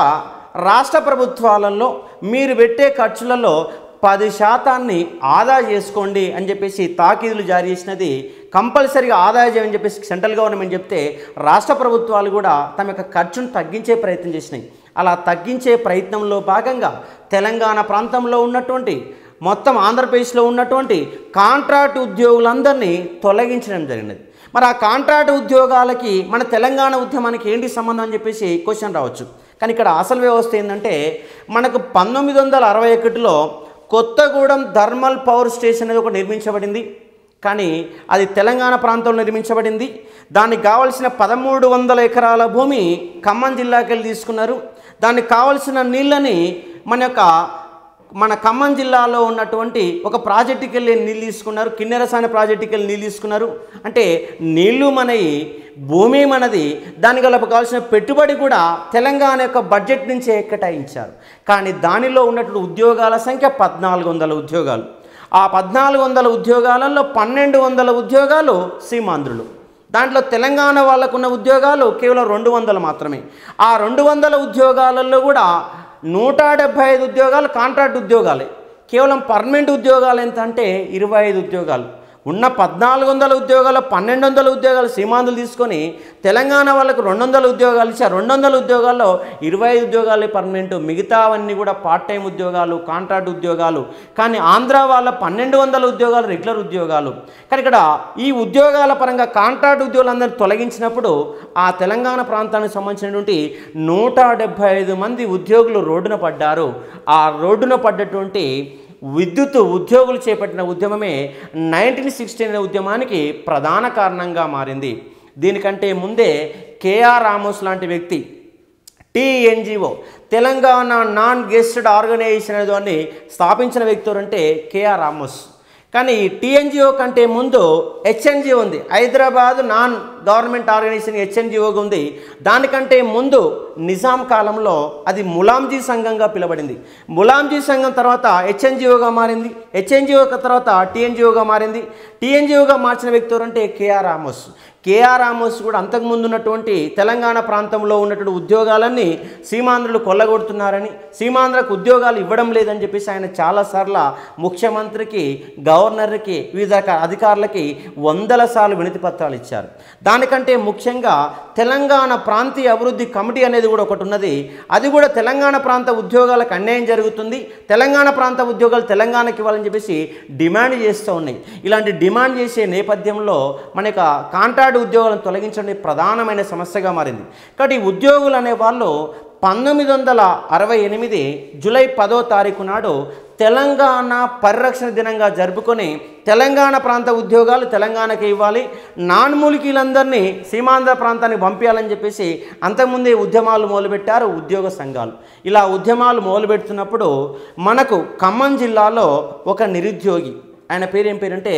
రాష్ట్ర ప్రభుత్వాలలో మీరు పెట్టే ఖర్చులలో 10% ఆదా చేసుకోండి అని చెప్పేసి తాకీదులు జారీ చేసినది. కంపల్సరీగా ఆదాయం చేయమని చెప్పేసి సెంట్రల్ గవర్నమెంట్ చెప్తే రాష్ట్ర ప్రభుత్వాలు కూడా తమ యొక్క ఖర్చును తగ్గించే ప్రయత్నం చేసినాయి. అలా తగ్గించే ప్రయత్నంలో భాగంగా తెలంగాణ ప్రాంతంలో ఉన్నటువంటి మొత్తం ఆంధ్రప్రదేశ్లో ఉన్నటువంటి కాంట్రాక్ట్ ఉద్యోగులందరినీ తొలగించడం జరిగినది. మరి ఆ కాంట్రాక్ట్ ఉద్యోగాలకి మన తెలంగాణ ఉద్యమానికి ఏంటి సంబంధం అని చెప్పేసి క్వశ్చన్ రావచ్చు. కానీ ఇక్కడ అసలు వ్యవస్థ ఏంటంటే మనకు 1961లో కొత్తగూడెం థర్మల్ పవర్ స్టేషన్ అనేది ఒకటి నిర్మించబడింది. కానీ అది తెలంగాణ ప్రాంతంలో నిర్మించబడింది. దానికి కావాల్సిన 1300 ఎకరాల భూమి ఖమ్మం జిల్లాకి వెళ్ళి తీసుకున్నారు. దానికి కావాల్సిన నీళ్ళని మన ఖమ్మం జిల్లాలో ఉన్నటువంటి ఒక ప్రాజెక్టుకి వెళ్ళి నీళ్ళు తీసుకున్నారు. కిన్నెరసాని ప్రాజెక్టుకి వెళ్ళి నీళ్ళు తీసుకున్నారు. అంటే నీళ్లు మనవి, భూమి మనది, దానికి కావాల్సిన పెట్టుబడి కూడా తెలంగాణ యొక్క బడ్జెట్ నుంచే కేటాయించారు. కానీ దానిలో ఉన్నటువంటి ఉద్యోగాల సంఖ్య 1400 ఉద్యోగాలు. ఆ 1400 ఉద్యోగాలలో 1200 ఉద్యోగాలు సీమాంధ్రులు. దాంట్లో తెలంగాణ వాళ్ళకున్న ఉద్యోగాలు కేవలం 200 మాత్రమే. ఆ 200 ఉద్యోగాలలో కూడా 175 ఉద్యోగాలు కాంట్రాక్ట్ ఉద్యోగాలే. కేవలం పర్మనెంట్ ఉద్యోగాలు ఎంత అంటే 25 ఉద్యోగాలు. ఉన్న 1400 ఉద్యోగాలు 1200 ఉద్యోగాలు సీమాంధ్రులు తీసుకొని తెలంగాణ వాళ్ళకు 200 ఉద్యోగాలు ఇచ్చారు. 200 ఉద్యోగాల్లో 25 ఉద్యోగాలే పర్మనెంట్, మిగతావన్నీ కూడా పార్ట్ టైం ఉద్యోగాలు, కాంట్రాక్ట్ ఉద్యోగాలు. కానీ ఆంధ్ర వాళ్ళ 1200 ఉద్యోగాలు రెగ్యులర్ ఉద్యోగాలు. కానీ ఇక్కడ ఈ ఉద్యోగాల పరంగా కాంట్రాక్ట్ ఉద్యోగులందరూ తొలగించినప్పుడు ఆ తెలంగాణ ప్రాంతానికి సంబంధించినటువంటి 175 మంది ఉద్యోగులు రోడ్డున పడ్డారు. ఆ రోడ్డున పడ్డటువంటి విద్యుత్ ఉద్యోగులు చేపట్టిన ఉద్యమమే 1916 ఉద్యమానికి ప్రధాన కారణంగా మారింది. దీనికంటే ముందే కేఆర్ రామోస్ లాంటి వ్యక్తి TNGO Telangana non gazetted organisation అనే దాన్ని స్థాపించిన వ్యక్తి అంటే కేఆర్ రామోస్. కానీ టీఎన్జిఓ కంటే ముందు హెచ్ఎన్జిఓ ఉంది. హైదరాబాద్ నాన్ గవర్నమెంట్ ఆర్గనైజేషన్ హెచ్ఎన్జిఓగా ఉంది. దానికంటే ముందు నిజాం కాలంలో అది ములాంజీ సంఘంగా పిలువబడింది. ములాంజీ సంఘం తర్వాత హెచ్ఎన్జిఓగా మారింది. హెచ్ఎన్జిఓ తర్వాత టీఎన్జిఓగా మారింది. టీఎన్జిఓగా మార్చిన వ్యక్తి అంటే కేఆర్ రామోస్. కేఆర్ రామోస్ కూడా అంతకుముందు ఉన్నటువంటి తెలంగాణ ప్రాంతంలో ఉన్నటువంటి ఉద్యోగాలన్నీ సీమాంధ్రులు కొల్లగొడుతున్నారని, సీమాంధ్రకు ఉద్యోగాలు ఇవ్వడం లేదని చెప్పేసి ఆయన చాలాసార్లు ముఖ్యమంత్రికి, గవర్నర్కి, వివిధ అధికారులకి 100 సార్లు వినతి పత్రాలు ఇచ్చారు. దానికంటే ముఖ్యంగా తెలంగాణ ప్రాంతీయ అభివృద్ధి కమిటీ అనేది కూడా ఒకటి ఉన్నది. అది కూడా తెలంగాణ ప్రాంత ఉద్యోగాలకు అన్యాయం జరుగుతుంది, తెలంగాణ ప్రాంత ఉద్యోగాలు తెలంగాణకి ఇవ్వాలని చెప్పేసి డిమాండ్ చేస్తూ ఉన్నాయి. ఇలాంటి డిమాండ్ చేసే నేపథ్యంలో మన కాంట్రాక్ట్ ఉద్యోగాలను తొలగించడం ప్రధానమైన సమస్యగా మారింది. కాబట్టి ఉద్యోగులు అనేవాళ్ళు 1968 జూలై 10వ తారీఖు నాడు తెలంగాణ పరిరక్షణ దినంగా జరుపుకొని తెలంగాణ ప్రాంత ఉద్యోగాలు తెలంగాణకి ఇవ్వాలి, నాన్మూలికీలందరినీ సీమాంధ్ర ప్రాంతానికి పంపించాలని చెప్పేసి అంతకుముందే ఉద్యమాలు మొదలుపెట్టారు ఉద్యోగ సంఘాలు. ఇలా ఉద్యమాలు మొదలుపెడుతున్నప్పుడు మనకు ఖమ్మం జిల్లాలో ఒక నిరుద్యోగి, ఆయన పేరు ఏం పేరంటే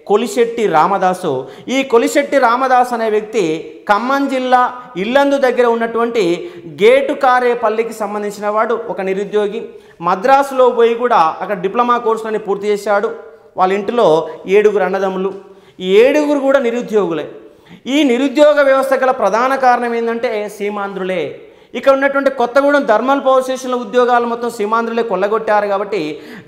కొలిశెట్టి రామదాసు. ఈ కొలిశెట్టి రామదాసు అనే వ్యక్తి ఖమ్మం జిల్లా ఇల్లందు దగ్గర ఉన్నటువంటి గేటుకారేపల్లికి సంబంధించిన వాడు, ఒక నిరుద్యోగి. మద్రాసులో పోయి కూడా అక్కడ డిప్లొమా కోర్సులని పూర్తి చేశాడు. వాళ్ళ ఇంటిలో 7 అన్నదమ్ములు. ఈ 7 కూడా నిరుద్యోగులే. ఈ నిరుద్యోగ వ్యవస్థ గల ప్రధాన కారణం ఏంటంటే సీమాంధ్రులే. ఇక్కడ ఉన్నటువంటి కొత్తగూడెం థర్మల్ పవర్ స్టేషన్ల ఉద్యోగాలు మొత్తం సీమాంధ్రులే కొల్లగొట్టారు. కాబట్టి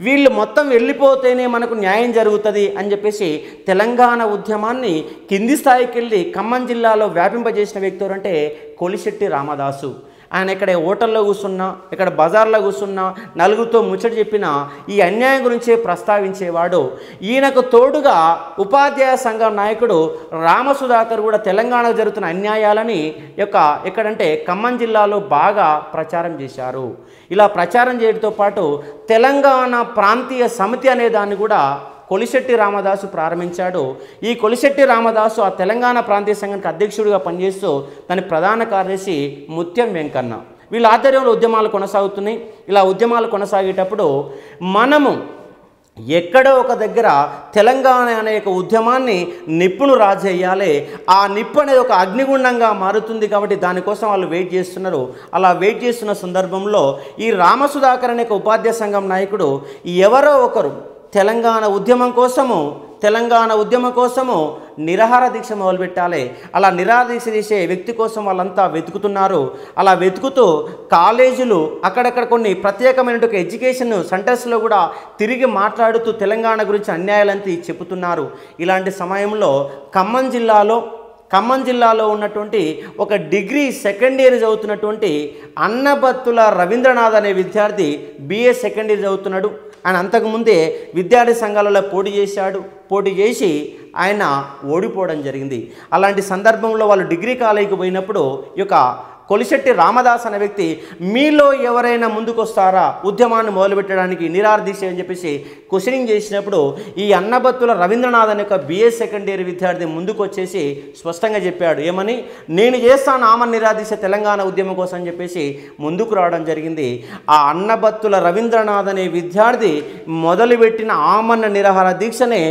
వీళ్ళు మొత్తం వెళ్ళిపోతేనే మనకు న్యాయం జరుగుతుంది అని చెప్పేసి తెలంగాణ ఉద్యమాన్ని కింది స్థాయికి వెళ్ళి ఖమ్మం జిల్లాలో వ్యాపింపజేసిన వ్యక్తి అంటే కొలిశెట్టి రామదాసు. ఆయన ఇక్కడ హోటల్లో కూర్చున్నా, ఇక్కడ బజార్లో కూర్చున్నా, నలుగురితో ముచ్చట చెప్పిన ఈ అన్యాయం గురించే ప్రస్తావించేవాడు. ఈయనకు తోడుగా ఉపాధ్యాయ సంఘం నాయకుడు రామసుధాకర్ కూడా తెలంగాణకు జరుగుతున్న అన్యాయాలని ఎక్కడంటే ఖమ్మం జిల్లాలో బాగా ప్రచారం చేశారు. ఇలా ప్రచారం చేయడంతో పాటు తెలంగాణ ప్రాంతీయ సమితి అనే దాన్ని కూడా కొలిశెట్టి రామదాసు ప్రారంభించాడు. ఈ కొలిశెట్టి రామదాసు ఆ తెలంగాణ ప్రాంతీయ సంఘానికి అధ్యక్షుడిగా పనిచేస్తూ దాని ప్రధాన కార్యదర్శి ముత్యం వెంకన్న. వీళ్ళ ఆధ్వర్యంలో ఉద్యమాలు కొనసాగుతున్నాయి. ఇలా ఉద్యమాలు కొనసాగేటప్పుడు మనము ఎక్కడో ఒక దగ్గర తెలంగాణ అనే ఒక ఉద్యమాన్ని నిప్పును రాజేయాలి. ఆ నిప్పు అనేది ఒక అగ్నిగుండంగా మారుతుంది. కాబట్టి దానికోసం వాళ్ళు వెయిట్ చేస్తున్నారు. అలా వెయిట్ చేస్తున్న సందర్భంలో ఈ రామసుధాకర్ అనే ఒక ఉపాధ్యాయ సంఘం నాయకుడు ఎవరో ఒకరు తెలంగాణ ఉద్యమం కోసము నిరాహార దీక్ష మొదలుపెట్టాలి. అలా నిరాహార దీక్ష చేసే వ్యక్తి కోసం వాళ్ళంతా వెతుకుతున్నారు. అలా వెతుకుతూ కాలేజీలు అక్కడక్కడ కొన్ని ప్రత్యేకమైన ఎడ్యుకేషన్ సెంటర్స్లో కూడా తిరిగి మాట్లాడుతూ తెలంగాణ గురించి అన్యాయాలంతా చెబుతున్నారు. ఇలాంటి సమయంలో ఖమ్మం జిల్లాలో ఖమ్మం జిల్లాలో ఉన్నటువంటి ఒక డిగ్రీ సెకండ్ ఇయర్ చదువుతున్నటువంటి అన్నబత్తుల రవీంద్రనాథ్ అనే విద్యార్థి BA సెకండ్ ఇయర్ చదువుతున్నాడు. ఆయన అంతకుముందే విద్యార్థి సంఘాలలో పోటీ చేసి ఆయన ఓడిపోవడం జరిగింది. అలాంటి సందర్భంలో వాళ్ళు డిగ్రీ కాలేజీకి పోయినప్పుడు ఈ యొక్క కొలిశెట్టి రామదాస్ అనే వ్యక్తి మీలో ఎవరైనా ముందుకొస్తారా ఉద్యమాన్ని మొదలుపెట్టడానికి నిరాదీక్ష అని చెప్పేసి క్వశ్చనింగ్ చేసినప్పుడు ఈ అన్నబత్తుల రవీంద్రనాథ్ అనే ఒక BA సెకండ్ ఇయర్ విద్యార్థి ముందుకు వచ్చేసి స్పష్టంగా చెప్పాడు. ఏమని? నేను చేస్తాను ఆమరణ నిరాదీక్ష తెలంగాణ ఉద్యమం కోసం అని చెప్పేసి ముందుకు రావడం జరిగింది. ఆ అన్నబత్తుల రవీంద్రనాథ్ అనే విద్యార్థి మొదలుపెట్టిన ఆమరణ నిరాహార దీక్షనే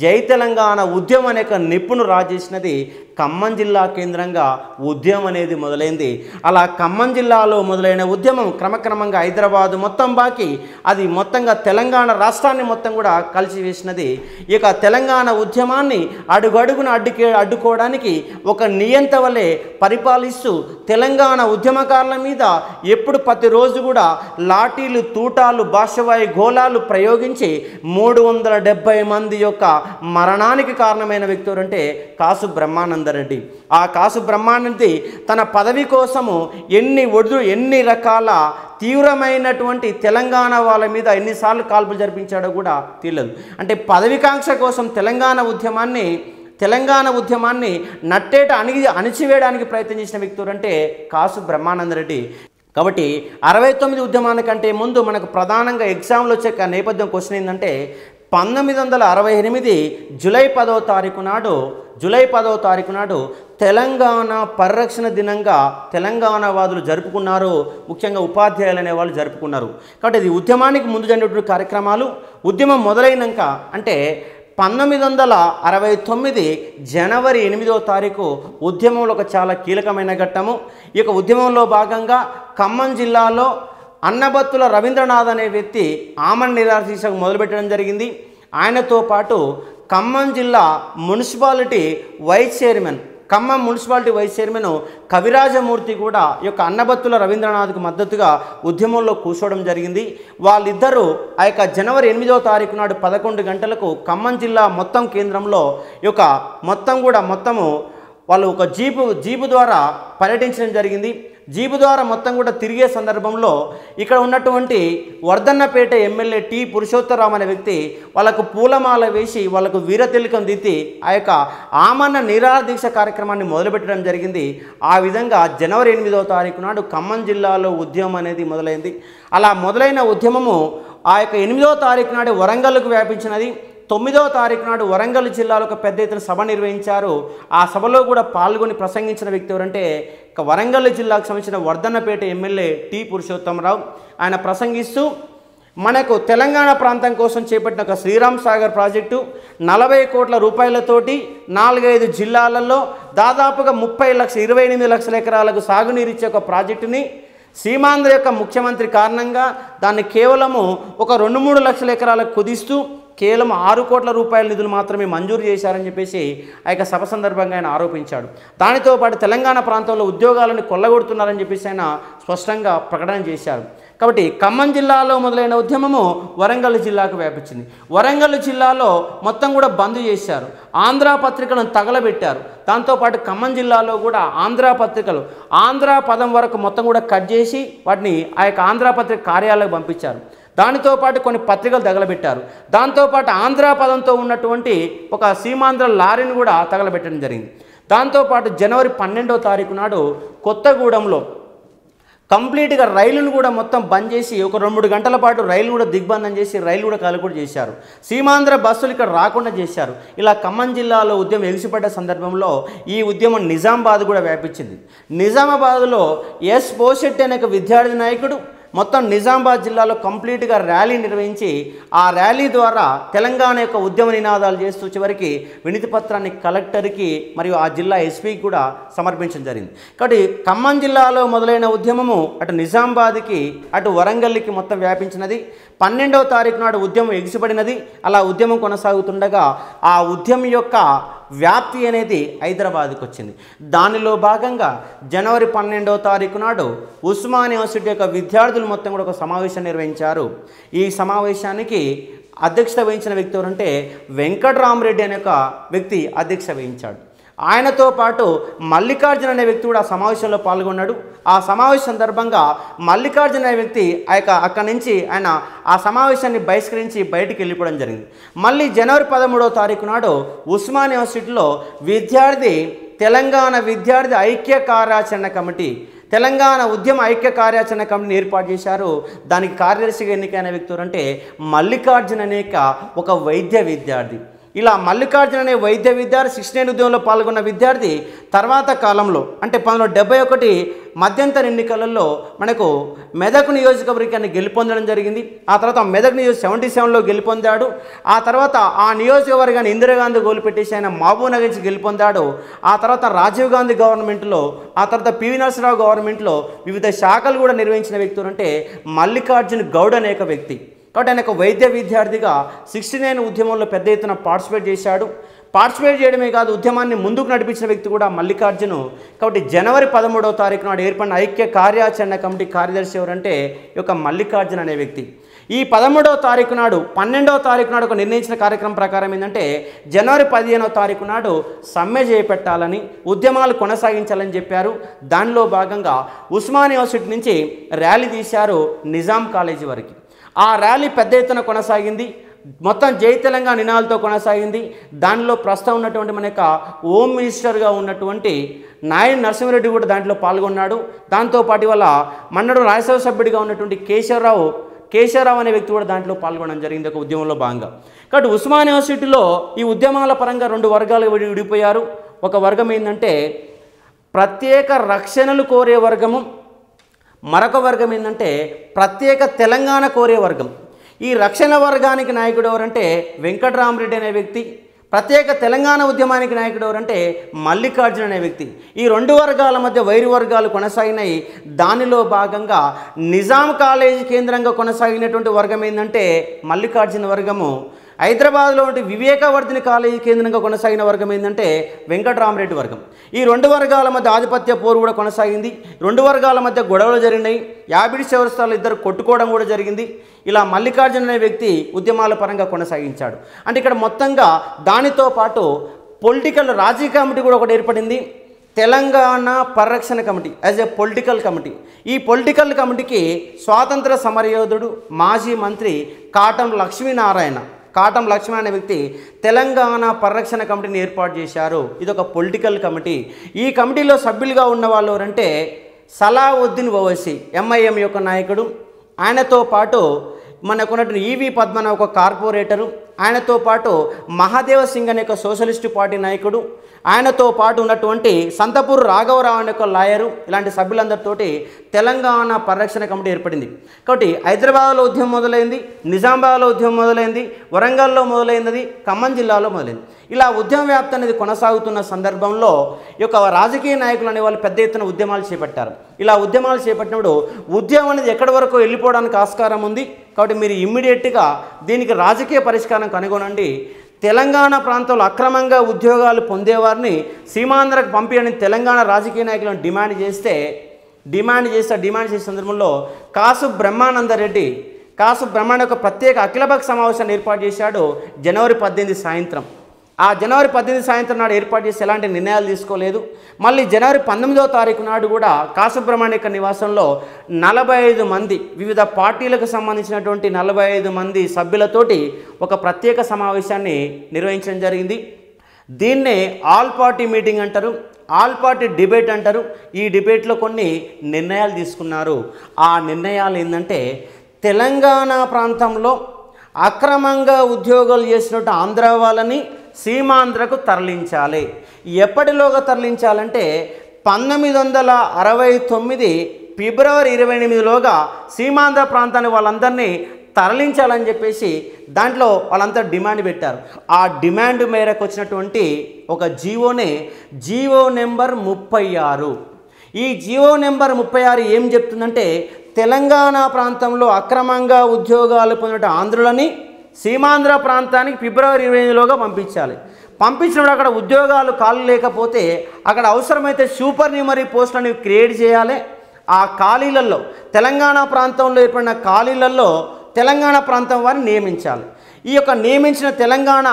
జై తెలంగాణ ఉద్యమం అనే నిప్పును రాజేసినది ఖమ్మం జిల్లా కేంద్రంగా ఉద్యమం అనేది మొదలైంది. అలా ఖమ్మం జిల్లాలో మొదలైన ఉద్యమం క్రమక్రమంగా హైదరాబాదు మొత్తం బాకి అది మొత్తంగా తెలంగాణ రాష్ట్రాన్ని మొత్తం కూడా కలిసివేసినది. ఇక తెలంగాణ ఉద్యమాన్ని అడుగడుగున అడ్డుకోవడానికి ఒక నియంత వలె పరిపాలిస్తూ తెలంగాణ ఉద్యమకారుల మీద ఎప్పుడు ప్రతిరోజు కూడా లాఠీలు, తూటాలు, భాషవాయి గోళాలు ప్రయోగించి 370 మంది యొక్క మరణానికి కారణమైన వ్యక్తి ఎవరంటే కాసు బ్రహ్మానందరెడ్డి. ఆ కాసు బ్రహ్మానంది తన పదవి కోసము ఎన్ని రకాల తీవ్రమైనటువంటి తెలంగాణ వాళ్ళ మీద ఎన్నిసార్లు కాల్పులు జరిపించాడో కూడా తెలియదు. అంటే పదవికాంక్ష కోసం తెలంగాణ ఉద్యమాన్ని నట్టేట అణిచివేయడానికి ప్రయత్నం చేసిన వ్యక్తి ఎవరంటే కాసు బ్రహ్మానందరెడ్డి. కాబట్టి 69 ఉద్యమానికంటే ముందు మనకు ప్రధానంగా ఎగ్జామ్లో వచ్చే నేపథ్యం క్వశ్చన్ ఏంటంటే 1968 జూలై 10వ తారీఖు నాడు తెలంగాణ పరిరక్షణ దినంగా తెలంగాణ వాదులు జరుపుకున్నారు. ముఖ్యంగా ఉపాధ్యాయులు అనే వాళ్ళు జరుపుకున్నారు. కాబట్టి ఇది ఉద్యమానికి ముందు జరిగినటువంటి కార్యక్రమాలు. ఉద్యమం మొదలైనాక అంటే 1969 జనవరి 8వ తారీఖు ఉద్యమంలో ఒక చాలా కీలకమైన ఘట్టము. ఈ యొక్క ఉద్యమంలో భాగంగా ఖమ్మం జిల్లాలో అన్నబత్తుల రవీంద్రనాథ్ అనే వ్యక్తి ఆమరణ నిరాహార దీక్షకు మొదలుపెట్టడం జరిగింది. ఆయనతో పాటు ఖమ్మం జిల్లా మున్సిపాలిటీ వైస్ చైర్మన్ కవిరాజమూర్తి కూడా ఈ యొక్క అన్నబత్తుల రవీంద్రనాథ్కు మద్దతుగా ఉద్యమంలో కూర్చోవడం జరిగింది. వాళ్ళిద్దరూ ఆ యొక్క జనవరి 8వ తారీఖు నాడు 11 గంటలకు ఖమ్మం జిల్లా మొత్తం కేంద్రంలో ఈ యొక్క మొత్తము వాళ్ళు ఒక జీపు ద్వారా పర్యటించడం జరిగింది. జీపు ద్వారా మొత్తం కూడా తిరిగే సందర్భంలో ఇక్కడ ఉన్నటువంటి వర్ధన్నపేట ఎమ్మెల్యే టి పురుషోత్తరరావు అనే వ్యక్తి వాళ్ళకు పూలమాల వేసి వాళ్ళకు వీరతిలకం దిద్ది ఆ యొక్క ఆమరణ నిరాహార దీక్ష కార్యక్రమాన్ని మొదలుపెట్టడం జరిగింది. ఆ విధంగా జనవరి 8వ తారీఖు నాడు ఖమ్మం జిల్లాలో ఉద్యమం అనేది మొదలైంది. అలా మొదలైన ఉద్యమము ఆ యొక్క 8వ తారీఖు నాడు వరంగల్కు వ్యాపించినది. 9వ తారీఖు నాడు వరంగల్ జిల్లాలో ఒక పెద్ద ఎత్తున సభ నిర్వహించారు. ఆ సభలో కూడా పాల్గొని ప్రసంగించిన వ్యక్తి ఎవరంటే వరంగల్ జిల్లాకు సంబంధించిన వర్ధన్నపేట ఎమ్మెల్యే టి పురుషోత్తమరావు. ఆయన ప్రసంగిస్తూ మనకు తెలంగాణ ప్రాంతం కోసం చేపట్టిన ఒక శ్రీరామ్ సాగర్ ప్రాజెక్టు 40 కోట్ల రూపాయలతోటి 4-5 జిల్లాలలో దాదాపుగా 28 లక్షల ఎకరాలకు సాగునీరిచ్చే ఒక ప్రాజెక్టుని సీమాంధ్ర యొక్క ముఖ్యమంత్రి కారణంగా దాన్ని కేవలము ఒక 2-3 లక్షల ఎకరాలకు కుదిస్తూ కేవలం 6 కోట్ల రూపాయల నిధులు మాత్రమే మంజూరు చేశారని చెప్పేసి ఆ యొక్క సభ సందర్భంగా ఆయన ఆరోపించాడు. దానితో పాటు తెలంగాణ ప్రాంతంలో ఉద్యోగాలను కొల్లగొడుతున్నారని చెప్పేసి ఆయన స్పష్టంగా ప్రకటన చేశారు. కాబట్టి ఖమ్మం జిల్లాలో మొదలైన ఉద్యమము వరంగల్ జిల్లాకు వ్యాపించింది. వరంగల్ జిల్లాలో మొత్తం కూడా బంద్ చేశారు. ఆంధ్ర పత్రికలను తగలబెట్టారు. దాంతోపాటు ఖమ్మం జిల్లాలో కూడా ఆంధ్ర పదం వరకు మొత్తం కూడా కట్ చేసి వాటిని ఆ యొక్క ఆంధ్ర పత్రిక కార్యాలయాలకు పంపించారు. దానితో పాటు కొన్ని పత్రికలు తగలబెట్టారు. దాంతోపాటు ఆంధ్ర పదంతో ఉన్నటువంటి ఒక సీమాంధ్ర లారీని కూడా తగలబెట్టడం జరిగింది. దాంతోపాటు జనవరి 12వ తారీఖు నాడు కొత్తగూడెంలో కంప్లీట్గా రైలును కూడా మొత్తం బంద్ చేసి ఒక 2-3 గంటల పాటు రైలు కూడా దిగ్బంధం చేసి రైలు కూడా కాలు చేశారు. సీమాంధ్ర బస్సులు ఇక్కడ రాకుండా చేశారు. ఇలా ఖమ్మం జిల్లాలో ఉద్యమం ఎగిసిపడ్డ సందర్భంలో ఈ ఉద్యమం నిజామాబాద్ కూడా వ్యాపించింది. నిజామాబాద్లో ఎస్ పోషెట్టి అనే విద్యార్థి నాయకుడు మొత్తం నిజామాబాద్ జిల్లాలో కంప్లీట్గా ర్యాలీ నిర్వహించి ఆ ర్యాలీ ద్వారా తెలంగాణ యొక్క ఉద్యమ నినాదాలు చేస్తూ చివరికి వినతి పత్రాన్ని కలెక్టర్కి మరియు ఆ జిల్లా ఎస్పీకి కూడా సమర్పించడం జరిగింది. కాబట్టి ఖమ్మం జిల్లాలో మొదలైన ఉద్యమము అటు నిజామాబాద్కి అటు వరంగల్కి మొత్తం వ్యాపించినది. 12వ తారీఖు నాడు ఉద్యమం ఎగిసిపడినది. అలా ఉద్యమం కొనసాగుతుండగా ఆ ఉద్యమం యొక్క వ్యాప్తి అనేది హైదరాబాద్కి వచ్చింది. దానిలో భాగంగా జనవరి 12వ తారీఖు నాడు ఉస్మానియా యూనివర్సిటీ యొక్క విద్యార్థులు మొత్తం కూడా ఒక సమావేశం నిర్వహించారు. ఈ సమావేశానికి అధ్యక్షత వహించిన వ్యక్తి ఎవరంటే వెంకటరామరెడ్డి అనే ఒక వ్యక్తి అధ్యక్షత వహించాడు. ఆయనతో పాటు మల్లికార్జున అనే వ్యక్తి కూడా ఆ సమావేశంలో పాల్గొన్నాడు. ఆ సమావేశం సందర్భంగా మల్లికార్జున అనే వ్యక్తి అక్కడి నుంచి ఆయన ఆ సమావేశాన్ని బహిష్కరించి బయటికి వెళ్ళిపోవడం జరిగింది. మళ్ళీ జనవరి 13వ తారీఖు నాడు ఉస్మానియా యూనివర్సిటీలో తెలంగాణ విద్యార్థి ఐక్య కార్యాచరణ కమిటీ, తెలంగాణ ఉద్యమ ఐక్య కార్యాచరణ కమిటీని ఏర్పాటు చేశారు. దానికి కార్యదర్శిగా ఎన్నికైన వ్యక్తి అంటే మల్లికార్జున అనేక ఒక వైద్య విద్యార్థి. ఇలా మల్లికార్జున అనే వైద్య విద్యార్థి 69 ఉద్యమంలో పాల్గొన్న విద్యార్థి తర్వాత కాలంలో అంటే 1971 మధ్యంతర ఎన్నికలలో మనకు మెదక్ నియోజకవర్గాన్ని గెలుపొందడం జరిగింది. ఆ తర్వాత మెదక్ 77లో గెలుపొందాడు. ఆ తర్వాత ఆ నియోజకవర్గాన్ని ఇందిరాగాంధీ గోలుపెట్టేసి ఆయన మహబూబ్ నగర్ నుంచి గెలుపొందాడు. ఆ తర్వాత రాజీవ్ గాంధీ గవర్నమెంట్లో, ఆ తర్వాత పివి నరసింహరావు గవర్నమెంట్లో వివిధ శాఖలు కూడా నిర్వహించిన వ్యక్తులు అంటే మల్లికార్జున గౌడ్ అనే ఒక వ్యక్తి. కాబట్టి ఆయన ఒక వైద్య విద్యార్థిగా 69 ఉద్యమంలో పెద్ద ఎత్తున పార్టిసిపేట్ చేశాడు. పార్టిసిపేట్ చేయడమే కాదు, ఉద్యమాన్ని ముందుకు నడిపించిన వ్యక్తి కూడా మల్లికార్జును. కాబట్టి జనవరి 13వ తారీఖు నాడు ఏర్పడిన ఐక్య కార్యాచరణ కమిటీ కార్యదర్శి ఎవరంటే ఈ యొక్క మల్లికార్జున అనే వ్యక్తి. ఈ 13వ తారీఖు నాడు 12వ తారీఖు నాడు ఒక నిర్ణయించిన కార్యక్రమం ప్రకారం ఏంటంటే జనవరి 15వ తారీఖు నాడు సమ్మె చేపట్టాలని, ఉద్యమాలు కొనసాగించాలని చెప్పారు. దానిలో భాగంగా ఉస్మానియా యూనివర్సిటీ నుంచి ర్యాలీ తీశారు నిజాం కాలేజీ వరకు. ఆ ర్యాలీ పెద్ద ఎత్తున కొనసాగింది. మొత్తం జై తెలంగాణ నినాదాలతో కొనసాగింది. దానిలో ప్రస్తుతం ఉన్నటువంటి మన యొక్క హోమ్ మినిస్టర్గా ఉన్నటువంటి నాయని నరసింహారెడ్డి కూడా దాంట్లో పాల్గొన్నాడు. దాంతోపాటు వల్ల మన్నడు రాజ్యసభ సభ్యుడిగా ఉన్నటువంటి కేశవరావు అనే వ్యక్తి కూడా దాంట్లో పాల్గొనడం జరిగింది ఒక ఉద్యమంలో భాగంగా. కాబట్టి ఉస్మానియా యూనివర్సిటీలో ఈ ఉద్యమాల పరంగా 2 వర్గాలు విడిపోయారు. ఒక వర్గం ఏంటంటే ప్రత్యేక రక్షణలు కోరే వర్గము, మరొక వర్గం ఏంటంటే ప్రత్యేక తెలంగాణ కోరే వర్గం. ఈ రక్షణ వర్గానికి నాయకుడు ఎవరంటే వెంకటరామరెడ్డి అనే వ్యక్తి. ప్రత్యేక తెలంగాణ ఉద్యమానికి నాయకుడు ఎవరంటే మల్లికార్జున అనే వ్యక్తి. ఈ 2 వర్గాల మధ్య వైరు వర్గాలు కొనసాగినాయి. దానిలో భాగంగా నిజాం కాలేజీ కేంద్రంగా కొనసాగినటువంటి వర్గం ఏంటంటే మల్లికార్జున వర్గము. హైదరాబాద్లో ఉంటే వివేకవర్ధిని కాలేజీ కేంద్రంగా కొనసాగిన వర్గం ఏంటంటే వెంకటరామరెడ్డి వర్గం. ఈ 2 వర్గాల మధ్య ఆధిపత్య పోరు కూడా కొనసాగింది. 2 వర్గాల మధ్య గొడవలు జరిగినాయి. యాబిడి చౌరస్తాలో ఇద్దరు కొట్టుకోవడం కూడా జరిగింది. ఇలా మల్లికార్జున అనే వ్యక్తి ఉద్యమాల పరంగా కొనసాగించాడు. అంటే ఇక్కడ మొత్తంగా దానితో పాటు రాజకీయ కమిటీ కూడా ఒకటి ఏర్పడింది, తెలంగాణ పరిరక్షణ committee as a political committee. ఈ పొలిటికల్ కమిటీకి స్వాతంత్ర సమరయోధుడు మాజీ మంత్రి కాటం లక్ష్మీనారాయణ అనే వ్యక్తి తెలంగాణ పరిరక్షణ కమిటీని ఏర్పాటు చేశారు. ఇది ఒక పొలిటికల్ కమిటీ. ఈ కమిటీలో సభ్యులుగా ఉన్న వాళ్ళు ఎవరంటే సలావుద్దీన్ ఓవైసీ ఎంఐఎం యొక్క నాయకుడు, ఆయనతో పాటు మనకున్నటువంటి ఈవి పద్మన ఒక కార్పొరేటరు, ఆయనతో పాటు మహాదేవ సింగ్ అనే ఒక సోషలిస్టు పార్టీ నాయకుడు, ఆయనతో పాటు ఉన్నటువంటి సంతపూర్ రాఘవరావు అనే ఒక లాయరు, ఇలాంటి సభ్యులందరితోటి తెలంగాణ పరిరక్షణ కమిటీ ఏర్పడింది. కాబట్టి హైదరాబాద్లో ఉద్యమం మొదలైంది, నిజామాబాద్లో ఉద్యమం మొదలైంది, వరంగల్లో మొదలైంది, ఖమ్మం జిల్లాలో మొదలైంది. ఇలా ఉద్యమ వ్యాప్తి అనేది కొనసాగుతున్న సందర్భంలో ఈ యొక్క రాజకీయ నాయకులు అనేవాళ్ళు పెద్ద ఎత్తున ఉద్యమాలు చేపట్టారు. ఇలా ఉద్యమాలు చేపట్టినప్పుడు ఉద్యమం అనేది ఎక్కడి వరకు వెళ్ళిపోవడానికి ఆస్కారం ఉంది. కాబట్టి మీరు ఇమ్మీడియట్గా దీనికి రాజకీయ పరిష్కారం కనుగొనండి. తెలంగాణ ప్రాంతంలో అక్రమంగా ఉద్యోగాలు పొందేవారిని సీమాంధ్రకు పంపిణీ తెలంగాణ రాజకీయ నాయకులను డిమాండ్ చేసే సందర్భంలో కాసు బ్రహ్మానందరెడ్డి ఒక ప్రత్యేక అఖిలపక్ష సమావేశాన్ని ఏర్పాటు చేశాడు జనవరి 18 సాయంత్రం. ఆ జనవరి 18 సాయంత్రం నాడు ఏర్పాటు చేసి ఎలాంటి నిర్ణయాలు తీసుకోలేదు. మళ్ళీ జనవరి 19వ తారీఖు నాడు కూడా కాసు బ్రహ్మాండ నివాసంలో 45 మంది వివిధ పార్టీలకు సంబంధించినటువంటి 45 మంది సభ్యులతోటి ఒక ప్రత్యేక సమావేశాన్ని నిర్వహించడం జరిగింది. దీన్నే ఆల్ పార్టీ మీటింగ్ అంటారు, ఆల్ పార్టీ డిబేట్ అంటారు. ఈ డిబేట్లో కొన్ని నిర్ణయాలు తీసుకున్నారు. ఆ నిర్ణయాలు ఏంటంటే తెలంగాణ ప్రాంతంలో అక్రమంగా ఉద్యోగాలు చేసినట్టు ఆంధ్ర వాళ్ళని సీమాంధ్రకు తరలించాలి. ఎప్పటిలోగా తరలించాలంటే 1969 ఫిబ్రవరి 28లోగా సీమాంధ్ర ప్రాంతాన్ని వాళ్ళందరినీ తరలించాలని చెప్పేసి దాంట్లో వాళ్ళంతా డిమాండ్ పెట్టారు. ఆ డిమాండ్ మేరకు వచ్చినటువంటి ఒక జీవో నెంబర్ 36. ఈ జీవో నెంబర్ 36 ఏం చెప్తుందంటే తెలంగాణ ప్రాంతంలో అక్రమంగా ఉద్యోగాలు పొందిన ఆంధ్రులని సీమాంధ్ర ప్రాంతానికి ఫిబ్రవరి 28లోగా పంపించాలి. పంపించినప్పుడు అక్కడ ఉద్యోగాలు ఖాళీ లేకపోతే అక్కడ అవసరమైతే సూపర్ న్యూమరీ పోస్టులను క్రియేట్ చేయాలి. ఆ ఖాళీలలో తెలంగాణ ప్రాంతంలో ఏర్పడిన ఖాళీలలో తెలంగాణ ప్రాంతం వారిని నియమించాలి. ఈ యొక్క నియమించిన తెలంగాణ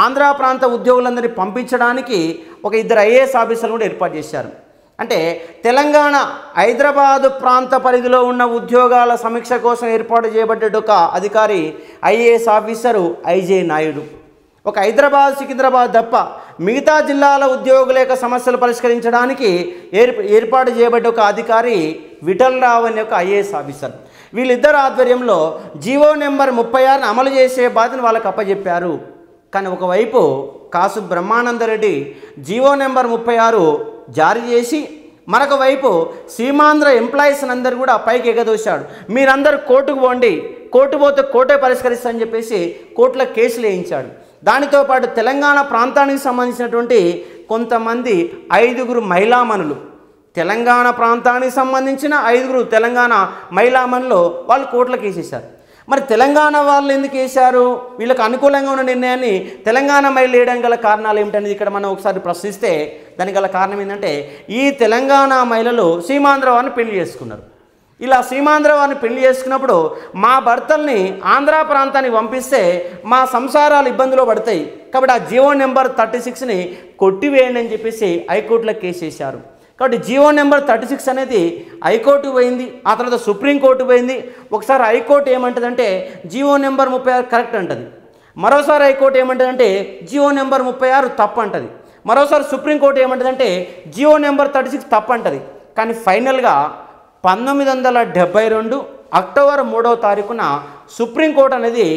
ఆంధ్ర ప్రాంత ఉద్యోగులందరినీ పంపించడానికి ఒక 2 ఐఏఎస్ ఆఫీసర్లు కూడా ఏర్పాటు చేశారు. అంటే తెలంగాణ హైదరాబాదు ప్రాంత పరిధిలో ఉన్న ఉద్యోగాల సమీక్ష కోసం ఏర్పాటు చేయబడ్డ ఒక అధికారి ఐఏఎస్ ఆఫీసరు ఐజే నాయుడు. ఒక హైదరాబాద్ సికింద్రాబాద్ తప్ప మిగతా జిల్లాల ఉద్యోగుల యొక్క సమస్యలు పరిష్కరించడానికి ఏర్పాటు చేయబడ్డ ఒక అధికారి విఠలరావు అనే ఒక ఐఏఎస్ ఆఫీసర్. వీళ్ళిద్దరు ఆధ్వర్యంలో జీవో నెంబర్ 36ని అమలు చేసే బాధ్యతను వాళ్ళకి అప్పచెప్పారు. కానీ ఒకవైపు కాసు బ్రహ్మానందరెడ్డి జీవో నెంబర్ 36 జారీ చేసి మరొక వైపు సీమాంధ్ర ఎంప్లాయీస్ అందరూ కూడా పైకి ఎగదోశాడు. మీరందరూ కోర్టుకు పోండి, కోర్టు పోతే కోర్టే పరిష్కరిస్తా అని చెప్పేసి కోర్టులో కేసులు వేయించాడు. దానితో పాటు తెలంగాణ ప్రాంతానికి సంబంధించినటువంటి కొంతమంది 5 మహిళామణులు, తెలంగాణ ప్రాంతానికి సంబంధించిన 5 తెలంగాణ మహిళామణులు వాళ్ళు కోర్టులో కేసేశారు. మరి తెలంగాణ వాళ్ళు ఎందుకు వేశారు? వీళ్ళకి అనుకూలంగా ఉన్న నిర్ణయాన్ని తెలంగాణ మహిళలు వేయడం గల కారణాలు ఏమిటనేది ఇక్కడ మనం ఒకసారి ప్రశ్నిస్తే దానికి గల కారణం ఏంటంటే ఈ తెలంగాణ మహిళలు సీమాంధ్ర వారిని పెళ్లి చేసుకున్నారు. ఇలా సీమాంధ్ర వారిని పెళ్లి చేసుకున్నప్పుడు మా భర్తల్ని ఆంధ్ర ప్రాంతానికి పంపిస్తే మా సంసారాలు ఇబ్బందులు పడతాయి కాబట్టి ఆ జీవో నెంబర్ 36ని కొట్టివేయండి అని చెప్పేసి హైకోర్టులో కేసు వేశారు. కాబట్టి జీవో నెంబర్ 36 అనేది హైకోర్టు పోయింది, ఆ తర్వాత సుప్రీంకోర్టు పోయింది. ఒకసారి హైకోర్టు ఏమంటుందంటే జీవో నెంబర్ 36 కరెక్ట్ అంటుంది, మరోసారి హైకోర్టు ఏమంటుందంటే జీవో నెంబర్ 36 తప్పు అంటుంది, మరోసారి సుప్రీంకోర్టు ఏమంటుందంటే జీవో నెంబర్ 36 తప్పు అంటుంది. కానీ ఫైనల్గా 1972 అక్టోబర్ 3వ తారీఖున సుప్రీంకోర్టు అనేది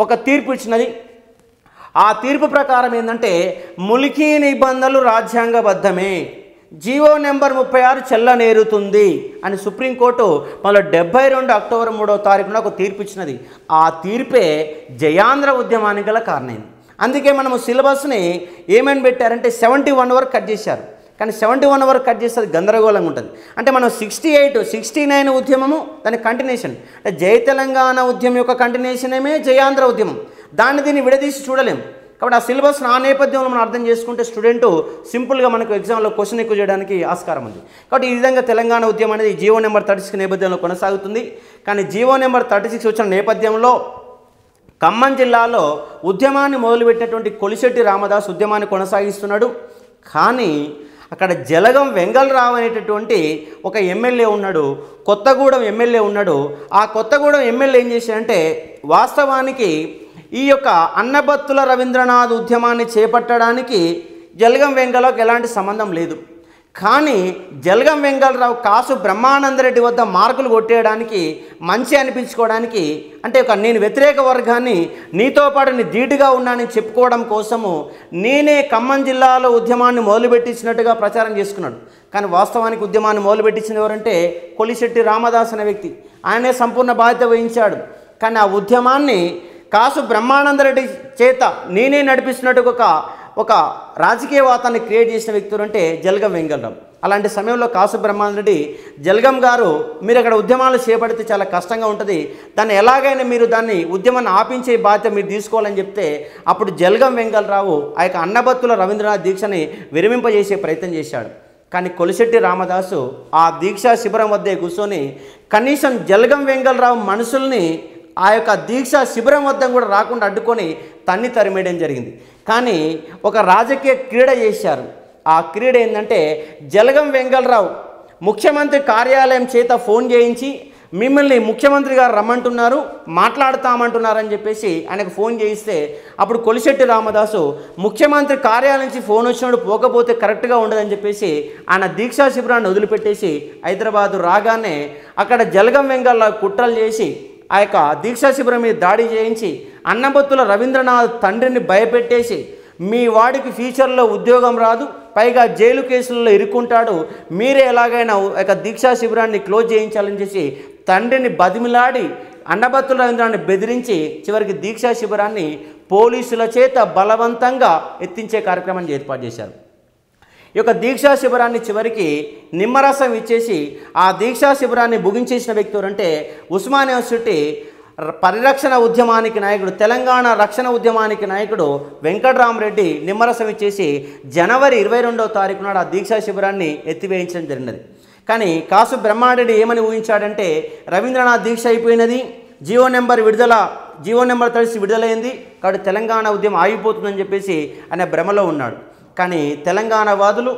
ఒక తీర్పు ఇచ్చినది. ఆ తీర్పు ప్రకారం ఏంటంటే ములికీ నిబంధనలు రాజ్యాంగబద్ధమే, జీవో నెంబర్ 36 చెల్లనేరుతుంది అని సుప్రీంకోర్టు 1972 అక్టోబర్ 3వ తారీఖున ఒక తీర్పు ఇచ్చినది. ఆ తీర్పే జయాంధ్ర ఉద్యమానికి గల కారణమైంది. అందుకే మనము సిలబస్ని ఏమని పెట్టారంటే 71 వరకు కట్ చేశారు. కానీ 71 వరకు కట్ చేస్తే గందరగోళంగా ఉంటుంది. అంటే మనం 68, 69 ఉద్యమము దాని కంటిన్యూషన్, అంటే జయ తెలంగాణ ఉద్యమం యొక్క కంటిన్యూషనేమే జయాంధ్ర ఉద్యమం. దీన్ని విడదీసి చూడలేం. కాబట్టి ఆ సిలబస్ ఆ నేపథ్యంలో మనం అర్థం చేసుకుంటే స్టూడెంట్ సింపుల్గా మనకు ఎగ్జామ్లో క్వశ్చన్ ఎక్కువ చేయడానికి ఆస్కారం ఉంది. కాబట్టి ఈ విధంగా తెలంగాణ ఉద్యమం అనేది జీవో నెంబర్ 36 నేపథ్యంలో కొనసాగుతుంది. కానీ జీవో నెంబర్ 36 వచ్చిన నేపథ్యంలో ఖమ్మం జిల్లాలో ఉద్యమాన్ని మొదలుపెట్టినటువంటి కొలిశెట్టి రామదాస్ ఉద్యమాన్ని కొనసాగిస్తున్నాడు. కానీ అక్కడ జలగం వెంగళరావు అనేటటువంటి ఒక ఎమ్మెల్యే ఉన్నాడు, కొత్తగూడెం ఎమ్మెల్యే ఉన్నాడు. ఆ కొత్తగూడెం ఎమ్మెల్యే ఏం చేశాడంటే వాస్తవానికి ఈ యొక్క అన్నబత్తుల రవీంద్రనాథ్ ఉద్యమాన్ని చేపట్టడానికి జలగం వెంగళరావుకి ఎలాంటి సంబంధం లేదు. కానీ జలగం వెంగళరావు కాసు బ్రహ్మానందరెడ్డి వద్ద మార్కులు కొట్టేయడానికి, మంచి అనిపించుకోవడానికి, అంటే నేను వ్యతిరేక వర్గాన్ని నీతో పాటు నీ ధీటుగా ఉన్నానని చెప్పుకోవడం కోసము నేనే ఖమ్మం జిల్లాలో ఉద్యమాన్ని మొదలుపెట్టించినట్టుగా ప్రచారం చేసుకున్నాడు. కానీ వాస్తవానికి ఉద్యమాన్ని మొదలుపెట్టించిన ఎవరంటే కొలిశెట్టి రామదాస్ అనే వ్యక్తి. ఆయనే సంపూర్ణ బాధ్యత వహించాడు. కానీ ఆ ఉద్యమాన్ని కాసు బ్రహ్మానందరెడ్డి చేత నేనే నడిపిస్తున్నట్టు ఒక రాజకీయ వాతాన్ని క్రియేట్ చేసిన వ్యక్తులు అంటే జలగం వెంగళరావు. అలాంటి సమయంలో కాసు బ్రహ్మానందరెడ్డి జలగం గారు మీరు అక్కడ ఉద్యమాలు చేపడితే చాలా కష్టంగా ఉంటుంది, దాన్ని ఎలాగైనా మీరు దాన్ని ఉద్యమాన్ని ఆపించే బాధ్యత మీరు తీసుకోవాలని చెప్తే అప్పుడు జలగం వెంగళరావు ఆ యొక్క అన్నబత్తుల రవీంద్రనాథ్ దీక్షని విరమింపజేసే ప్రయత్నం చేశాడు. కానీ కొలిశెట్టి రామదాసు ఆ దీక్షా శిబిరం వద్దే కూర్చొని కనీసం జలగం వెంగళరావు మనుషుల్ని ఆ యొక్క దీక్షా శిబిరం వద్ద కూడా రాకుండా అడ్డుకొని తన్ని తరిమేయడం జరిగింది. కానీ ఒక రాజకీయ క్రీడ చేశారు. ఆ క్రీడ ఏంటంటే జలగం వెంగళరావు ముఖ్యమంత్రి కార్యాలయం చేత ఫోన్ చేయించి మిమ్మల్ని ముఖ్యమంత్రి గారు రమ్మంటున్నారు, మాట్లాడుతామంటున్నారని చెప్పేసి ఆయనకు ఫోన్ చేయిస్తే అప్పుడు కొలిశెట్టి రామదాసు ముఖ్యమంత్రి కార్యాలయం నుంచి ఫోన్ వచ్చినప్పుడు పోకపోతే కరెక్ట్గా ఉండదని చెప్పేసి ఆయన దీక్షా శిబిరాన్ని వదిలిపెట్టేసి హైదరాబాదు రాగానే అక్కడ జలగం వెంగళరావు కుట్రలు చేసి ఆ యొక్క దీక్షా శిబిరం మీద దాడి చేయించి అన్నబత్తుల రవీంద్రనాథ్ తండ్రిని భయపెట్టేసి మీ వాడికి ఫ్యూచర్లో ఉద్యోగం రాదు, పైగా జైలు కేసులలో ఇరుక్కుంటాడు, మీరే ఎలాగైనా ఒక దీక్షా శిబిరాన్ని క్లోజ్ చేయించాలని చేసి తండ్రిని బతిమిలాడి అన్నబత్తుల రవీంద్రనాథ్ని బెదిరించి చివరికి దీక్షా శిబిరాన్ని పోలీసుల చేత బలవంతంగా ఎత్తించే కార్యక్రమాన్ని ఏర్పాటు చేశారు. ఈ యొక్క దీక్షా శిబిరాన్ని చివరికి నిమ్మరసం ఇచ్చేసి ఆ దీక్షా శిబిరాన్ని ముగించేసిన వ్యక్తి ఎవరంటే ఉస్మానియా యూనివర్సిటీ పరిరక్షణ ఉద్యమానికి నాయకుడు, తెలంగాణ రక్షణ ఉద్యమానికి నాయకుడు వెంకటరామరెడ్డి నిమ్మరసం ఇచ్చేసి జనవరి 22వ తారీఖు నాడు ఆ దీక్షా శిబిరాన్ని ఎత్తివేయించడం జరిగినది. కానీ కాసు బ్రహ్మారెడ్డి ఏమని ఊహించాడంటే రవీంద్రనాథ్ దీక్ష అయిపోయినది, జీవో నెంబర్ విడుదల జీవో నెంబర్ 36 విడుదలైంది కాబట్టి తెలంగాణ ఉద్యమం ఆగిపోతుందని చెప్పేసి ఆయన భ్రమలో ఉన్నాడు. కానీ తెలంగాణ వాదులు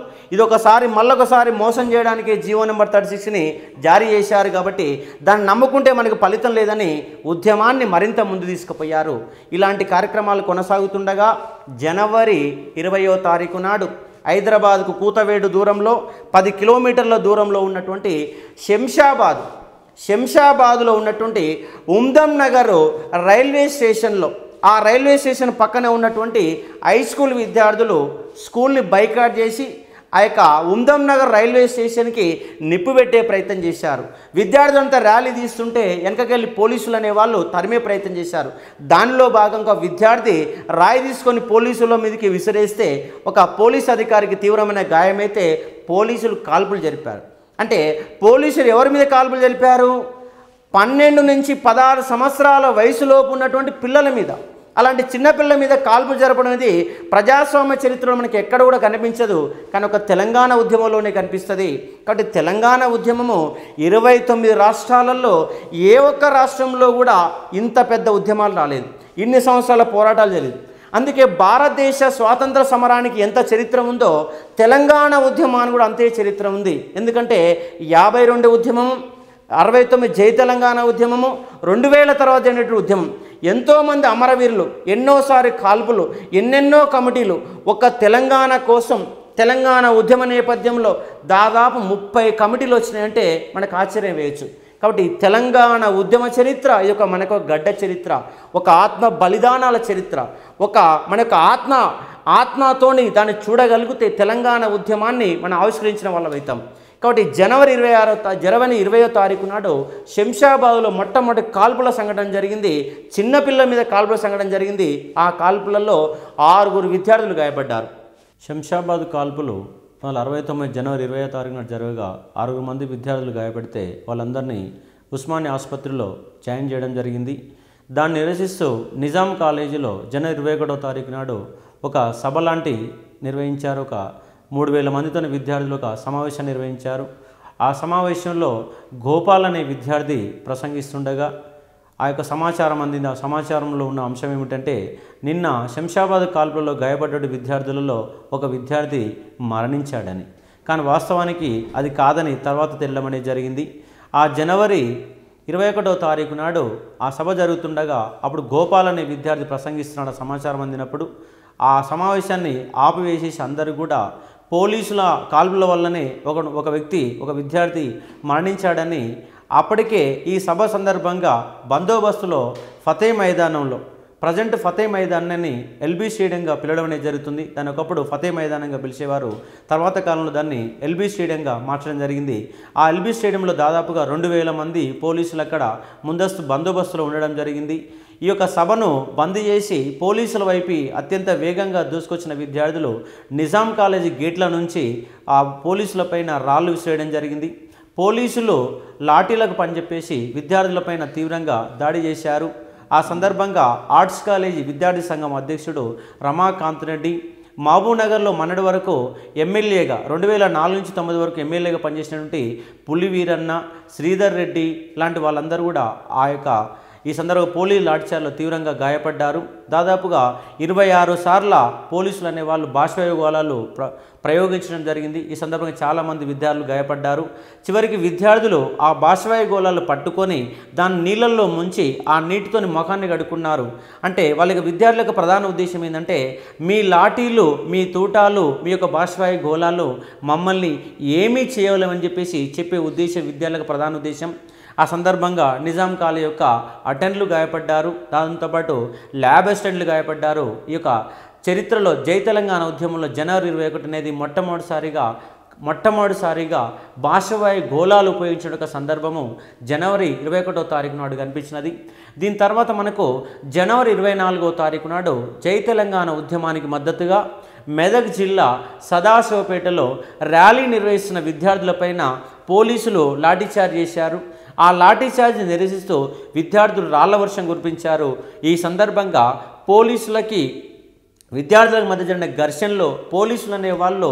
మళ్ళొకసారి మోసం చేయడానికి జీవో నెంబర్ 36ని జారీ చేశారు కాబట్టి దాన్ని నమ్ముకుంటే మనకు ఫలితం లేదని ఉద్యమాన్ని మరింత ముందు తీసుకుపోయారు. ఇలాంటి కార్యక్రమాలు కొనసాగుతుండగా జనవరి 20వ తారీఖు నాడు హైదరాబాద్కు కూతవేడు దూరంలో 10 కిలోమీటర్ల దూరంలో ఉన్నటువంటి శంషాబాద్లో ఉన్నటువంటి ఉమ్దం నగర్ రైల్వే స్టేషన్లో, ఆ రైల్వే స్టేషన్ పక్కనే ఉన్నటువంటి హై స్కూల్ విద్యార్థులు స్కూల్ని బైకాట్ చేసి ఆ యొక్క ఉమ్దం నగర్ రైల్వే స్టేషన్కి నిప్పు పెట్టే ప్రయత్నం చేశారు. విద్యార్థులంతా ర్యాలీ తీస్తుంటే వెనకకెళ్ళి పోలీసులు అనేవాళ్ళు తరిమే ప్రయత్నం చేశారు. దానిలో భాగంగా విద్యార్థి రాయి తీసుకొని పోలీసుల మీదకి విసిరేస్తే ఒక పోలీస్ అధికారికి తీవ్రమైన గాయమైతే పోలీసులు కాల్పులు జరిపారు. అంటే పోలీసులు ఎవరి మీద కాల్పులు జరిపారు? 12 నుంచి 16 సంవత్సరాల వయసులోపు ఉన్నటువంటి పిల్లల మీద. అలాంటి చిన్నపిల్లల మీద కాల్పులు జరపడం అనేది ప్రజాస్వామ్య చరిత్రలో మనకి ఎక్కడ కూడా కనిపించదు, కానీ ఒక తెలంగాణ ఉద్యమంలోనే కనిపిస్తుంది. కాబట్టి తెలంగాణ ఉద్యమము 29 రాష్ట్రాలలో ఏ ఒక్క రాష్ట్రంలో కూడా ఇంత పెద్ద ఉద్యమాలు రాలేదు, ఇన్ని సంవత్సరాల పోరాటాలు జరిగింది. అందుకే భారతదేశ స్వాతంత్ర సమరానికి ఎంత చరిత్ర ఉందో తెలంగాణ ఉద్యమానికి కూడా అంతే చరిత్ర ఉంది. ఎందుకంటే 52 ఉద్యమము, 69 జై తెలంగాణ ఉద్యమము, 2000 తర్వాత జరిగినటువంటి ఉద్యమం, ఎంతోమంది అమరవీరులు, ఎన్నోసారి కాల్పులు, ఎన్నెన్నో కమిటీలు. ఒక తెలంగాణ కోసం తెలంగాణ ఉద్యమ నేపథ్యంలో దాదాపు 30 కమిటీలు వచ్చినాయంటే మనకు ఆశ్చర్యం వేయచ్చు. కాబట్టి తెలంగాణ ఉద్యమ చరిత్ర ఇది ఒక మనకు గడ్డ చరిత్ర, ఒక ఆత్మ బలిదానాల చరిత్ర, మనకు ఆత్మతోని దాన్ని చూడగలిగితే తెలంగాణ ఉద్యమాన్ని మనం ఆవిష్కరించిన వాళ్ళం అవుతాం. కాబట్టి జనవరి 20వ తారీఖు నాడు శంషాబాద్లో మొట్టమొదటి కాల్పుల సంఘటన జరిగింది. చిన్నపిల్ల మీద కాల్పుల సంఘటన జరిగింది. ఆ కాల్పులలో 6 విద్యార్థులు గాయపడ్డారు. శంషాబాద్ కాల్పులు 1969 జనవరి 20వ తారీఖున జరగగా 6 మంది విద్యార్థులు గాయపడితే వాళ్ళందరినీ ఉస్మానియా ఆసుపత్రిలో జాయిన్ చేయడం జరిగింది. దాన్ని నిరసిస్తూ నిజాం కాలేజీలో జనవరి 21వ తారీఖు నాడు ఒక సభ లాంటి నిర్వహించారు. ఒక 3000 మందితో విద్యార్థులు ఒక సమావేశం నిర్వహించారు. ఆ సమావేశంలో గోపాల్ అనే విద్యార్థి ప్రసంగిస్తుండగా ఆ యొక్క సమాచారం అందింది. ఆ సమాచారంలో ఉన్న అంశం ఏమిటంటే, నిన్న శంషాబాద్ కాల్పులలో గాయపడ్డ విద్యార్థులలో ఒక విద్యార్థి మరణించాడని, కానీ వాస్తవానికి అది కాదని తర్వాత తెల్లమనే జరిగింది. ఆ జనవరి 21వ తారీఖు నాడు ఆ సభ జరుగుతుండగా అప్పుడు గోపాల్ అనే విద్యార్థి ప్రసంగిస్తున్న సమాచారం అందినప్పుడు ఆ సమావేశాన్ని ఆపివేసేసి అందరూ కూడా పోలీసుల కాల్పుల వల్లనే ఒక విద్యార్థి మరణించాడని, అప్పటికే ఈ సభ సందర్భంగా బందోబస్తులో ఫతే మైదానంలో, ప్రజెంట్ ఫతే మైదానాన్ని ఎల్బీ స్టేడియంగా పిలవడం అనేది జరుగుతుంది. దాని ఒకప్పుడు ఫతే మైదానంగా పిలిచేవారు, తర్వాత కాలంలో దాన్ని ఎల్బీ స్టేడియంగా మార్చడం జరిగింది. ఆ ఎల్బీ స్టేడియంలో దాదాపుగా 2000 మంది పోలీసులు అక్కడ ముందస్తు బందోబస్తులో ఉండడం జరిగింది. ఈ యొక్క సభను బంద్ చేసి పోలీసుల వైపు అత్యంత వేగంగా దూసుకొచ్చిన విద్యార్థులు నిజాం కాలేజీ గేట్ల నుంచి ఆ పోలీసులపైన రాళ్ళు విసిరేయడం జరిగింది. పోలీసులు లాఠీలకు పనిచెప్పేసి విద్యార్థులపైన తీవ్రంగా దాడి చేశారు. ఆ సందర్భంగా ఆర్ట్స్ కాలేజీ విద్యార్థి సంఘం అధ్యక్షుడు రమాకాంత్ రెడ్డి, మహబూబ్నగర్లో మొన్నటి వరకు ఎమ్మెల్యేగా 2004 నుంచి 2009 వరకు ఎమ్మెల్యేగా పనిచేసినటువంటి పులివీరన్న, శ్రీధర్ రెడ్డి లాంటి వాళ్ళందరూ కూడా ఈ సందర్భంగా పోలీసు లాఠీచార్జ్లో తీవ్రంగా గాయపడ్డారు. దాదాపుగా 26 సార్ల పోలీసులు అనేవాళ్ళు బాష్పవాయు గోళాలు ప్రయోగించడం జరిగింది. ఈ సందర్భంగా చాలామంది విద్యార్థులు గాయపడ్డారు. చివరికి విద్యార్థులు ఆ బాష్పవాయు గోళాలు పట్టుకొని దాన్ని నీళ్ళల్లో ముంచి ఆ నీటితోని ముఖాన్ని కడుక్కున్నారు. అంటే వాళ్ళకి విద్యార్థులకు ప్రధాన ఉద్దేశం ఏంటంటే, మీ లాఠీలు, మీ తూటాలు, మీ యొక్క బాష్పవాయు గోళాలు మమ్మల్ని ఏమీ చేయలేమని చెప్పేసి చెప్పే ఉద్దేశం విద్యార్థులకు ప్రధాన ఉద్దేశం. ఆ సందర్భంగా నిజాం కాలేజ్ యొక్క అటెండర్లు గాయపడ్డారు, దాంతోపాటు ల్యాబ్ అసిస్టెంట్లు గాయపడ్డారు. ఈ యొక్క చరిత్రలో జై తెలంగాణ ఉద్యమంలో జనవరి 21 అనేది మొట్టమొదటిసారిగా బాష్పవాయు గోళాలు ఉపయోగించిన సందర్భము జనవరి 21వ తారీఖు నాడు కనిపించినది. దీని తర్వాత మనకు జనవరి 24వ తారీఖు నాడు జై తెలంగాణ ఉద్యమానికి మద్దతుగా మెదక్ జిల్లా సదాశివపేటలో ర్యాలీ నిర్వహిస్తున్న విద్యార్థులపైన పోలీసులు లాఠీచార్జ్ చేశారు. ఆ లాఠీచార్జ్ నిరసిస్తూ విద్యార్థులు రాళ్ల వర్షం కురిపించారు. ఈ సందర్భంగా విద్యార్థులకు మధ్య జరిగిన ఘర్షణలో పోలీసులు అనే వాళ్ళు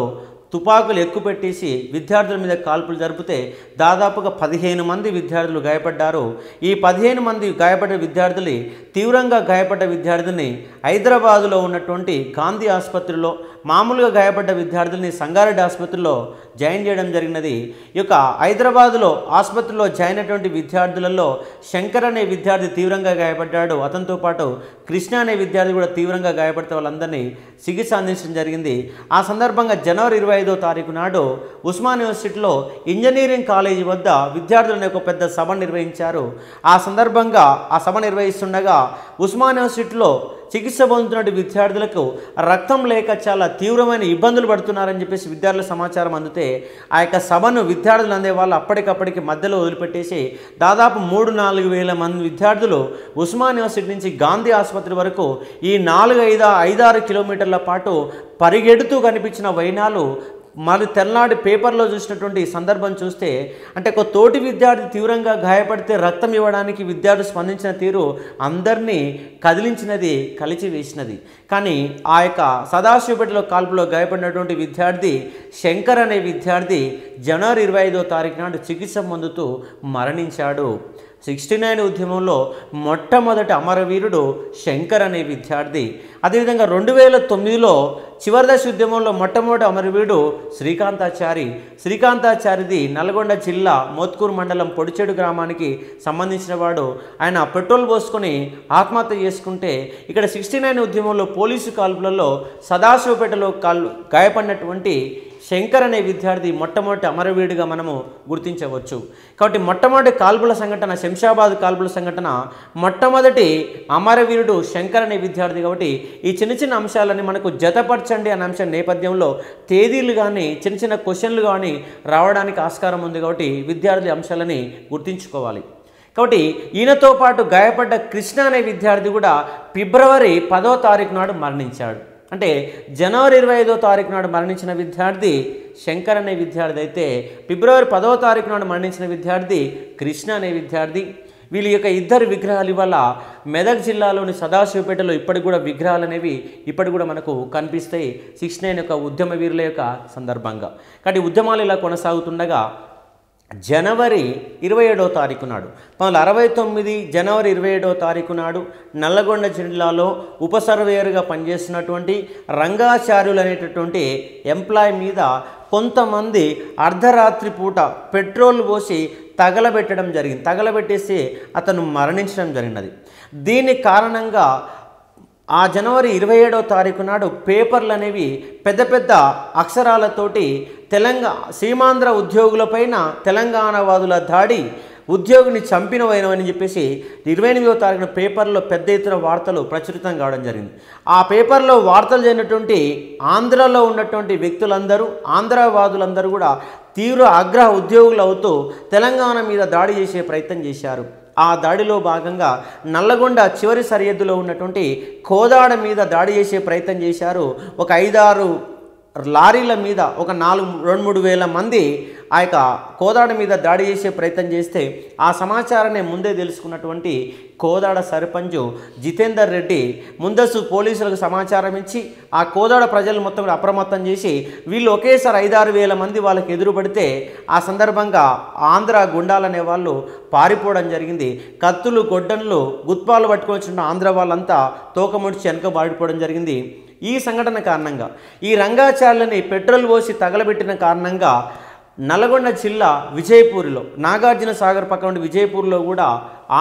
తుపాకులు ఎక్కుపెట్టేసి విద్యార్థుల మీద కాల్పులు జరిపితే దాదాపుగా 15 మంది విద్యార్థులు గాయపడ్డారు. ఈ 15 మంది గాయపడ్డ విద్యార్థులు తీవ్రంగా గాయపడ్డ విద్యార్థిని హైదరాబాదులో ఉన్నటువంటి గాంధీ ఆసుపత్రిలో, మామూలుగా గాయపడ్డ విద్యార్థుల్ని సంగారెడ్డి ఆసుపత్రిలో జాయిన్ చేయడం జరిగినది. ఈ యొక్క హైదరాబాదులో ఆసుపత్రిలో జాయిన్ అయినటువంటి విద్యార్థులలో శంకర్ అనే విద్యార్థి తీవ్రంగా గాయపడ్డాడు. అతనితో పాటు కృష్ణ అనే విద్యార్థి కూడా తీవ్రంగా గాయపడితే వాళ్ళందరినీ చికిత్స అందించడం జరిగింది. ఆ సందర్భంగా జనవరి 25వ తారీఖు నాడు ఉస్మాన్ యూనివర్సిటీలో ఇంజనీరింగ్ కాలేజీ వద్ద విద్యార్థులను ఒక పెద్ద సభ నిర్వహించారు. ఆ సందర్భంగా ఆ సభ నిర్వహిస్తుండగా ఉస్మాన్ యూనివర్సిటీలో చికిత్స పొందుతున్న విద్యార్థులకు రక్తం లేక చాలా తీవ్రమైన ఇబ్బందులు పడుతున్నారని చెప్పేసి విద్యార్థుల సమాచారం అందితే ఆ యొక్క సభను విద్యార్థులు అందే వాళ్ళు అప్పటికప్పటికి మధ్యలో వదిలిపెట్టేసి దాదాపు 3-4 వేల మంది విద్యార్థులు ఉస్మాన్ యూనివర్సిటీ నుంచి గాంధీ ఆసుపత్రి వరకు ఈ 4-5 కిలోమీటర్ల పాటు పరిగెడుతూ కనిపించిన వైనాలు మరి తెల్లాడి పేపర్లో చూసినటువంటి సందర్భం చూస్తే అంటే ఒక తోటి విద్యార్థి తీవ్రంగా గాయపడితే రక్తం ఇవ్వడానికి విద్యార్థి స్పందించిన తీరు అందరినీ కదిలించినది, కలిచి వేసినది. కానీ ఆ యొక్క సదాశివపేటలో కాల్పులో గాయపడినటువంటి విద్యార్థి శంకర్ అనే విద్యార్థి జనవరి 25వ తారీఖు నాడు చికిత్స పొందుతూ మరణించాడు. 69 ఉద్యమంలో మొట్టమొదటి అమరవీరుడు శంకర్ అనే విద్యార్థి. అదేవిధంగా 2009లో చివరి దశ ఉద్యమంలో మొట్టమొదటి అమరవీరుడు శ్రీకాంతాచారిది నల్గొండ జిల్లా మోత్కూరు మండలం పొడిచెడు గ్రామానికి సంబంధించిన వాడు. ఆయన పెట్రోల్ పోసుకొని ఆత్మహత్య చేసుకుంటే ఇక్కడ 69 ఉద్యమంలో పోలీసు కాల్పులలో సదాశివపేటలో గాయపడినటువంటి శంకర్ అనే విద్యార్థి మొట్టమొదటి అమరవీరుడిగా మనము గుర్తించవచ్చు. కాబట్టి మొట్టమొదటి కాల్పుల సంఘటన, శంషాబాద్ కాల్పుల సంఘటన, మొట్టమొదటి అమరవీరుడు శంకర్ అనే విద్యార్థి. కాబట్టి ఈ చిన్న చిన్న అంశాలని మనకు జతపరచండి అనే అంశం నేపథ్యంలో తేదీలు కానీ చిన్న చిన్న క్వశ్చన్లు కానీ రావడానికి ఆస్కారం ఉంది. కాబట్టి విద్యార్థుల అంశాలని గుర్తించుకోవాలి. కాబట్టి ఈయనతో పాటు గాయపడ్డ కృష్ణ అనే విద్యార్థి కూడా ఫిబ్రవరి 10వ తారీఖు నాడు మరణించాడు. అంటే జనవరి 25వ తారీఖు నాడు మరణించిన విద్యార్థి శంకర్ అనే విద్యార్థి అయితే ఫిబ్రవరి 10వ తారీఖు నాడు మరణించిన విద్యార్థి కృష్ణ అనే విద్యార్థి. వీళ్ళ యొక్క ఇద్దరు విగ్రహాలు ఇవాళ మెదక్ జిల్లాలోని సదాశివపేటలో ఇప్పటికి కూడా విగ్రహాలు అనేవి ఇప్పటికి కూడా మనకు కనిపిస్తాయి 69 యొక్క ఉద్యమ వీరుల యొక్క సందర్భంగా. కాబట్టి ఉద్యమాలు ఇలా కొనసాగుతుండగా జనవరి 27వ తారీఖు నాడు 1969 జనవరి 27వ తారీఖు నాడు నల్లగొండ జిల్లాలో ఉప సర్వేయర్గా పనిచేస్తున్నటువంటి రంగాచార్యులు అనేటటువంటి ఎంప్లాయ్ మీద కొంతమంది అర్ధరాత్రి పూట పెట్రోల్ పోసి తగలబెట్టడం జరిగింది. తగలబెట్టేసి అతను మరణించడం జరిగినది. దీని కారణంగా ఆ జనవరి 27వ తారీఖు నాడు పేపర్లు అనేవి పెద్ద పెద్ద అక్షరాలతోటి సీమాంధ్ర ఉద్యోగులపైన తెలంగాణవాదుల దాడి, ఉద్యోగిని చంపినవైనవని చెప్పేసి 28వ తారీఖున పేపర్లో పెద్ద ఎత్తున వార్తలు ప్రచురితం కావడం జరిగింది. ఆ పేపర్లో వార్తలు జరిగినటువంటి ఆంధ్రలో ఉన్నటువంటి వ్యక్తులందరూ, ఆంధ్రవాదులందరూ కూడా తీవ్ర ఆగ్రహ ఉద్యోగులు అవుతూ తెలంగాణ మీద దాడి చేసే ప్రయత్నం చేశారు. ఆ దాడిలో భాగంగా నల్లగొండ చివరి సరిహద్దులో ఉన్నటువంటి కోదాడ మీద దాడి చేసే ప్రయత్నం చేశారు. ఒక 5-6 లారీల మీద ఒక 2-3 వేల మంది ఆ యొక్క కోదాడ మీద దాడి చేసే ప్రయత్నం చేస్తే ఆ సమాచారాన్ని ముందే తెలుసుకున్నటువంటి కోదాడ సర్పంచ్ జితేందర్ రెడ్డి ముందస్తు పోలీసులకు సమాచారం ఇచ్చి ఆ కోదాడ ప్రజలు మొత్తం అప్రమత్తం చేసి వీళ్ళు ఒకేసారి 5-6 వేల మంది వాళ్ళకి ఎదురుపడితే ఆ సందర్భంగా ఆంధ్ర గుండాలనే వాళ్ళు పారిపోవడం జరిగింది. కత్తులు, గొడ్డన్లు, గుత్పాలు పట్టుకొని వచ్చిన ఆంధ్ర వాళ్ళంతా తోకముడిచి వెనక పారిపోవడం జరిగింది. ఈ సంఘటన కారణంగా ఈ రంగాచార్యులని పెట్రోల్ పోసి తగలబెట్టిన కారణంగా నల్గొండ జిల్లా విజయపూర్లో, నాగార్జున సాగర్ పక్కన ఉండే విజయపూర్లో కూడా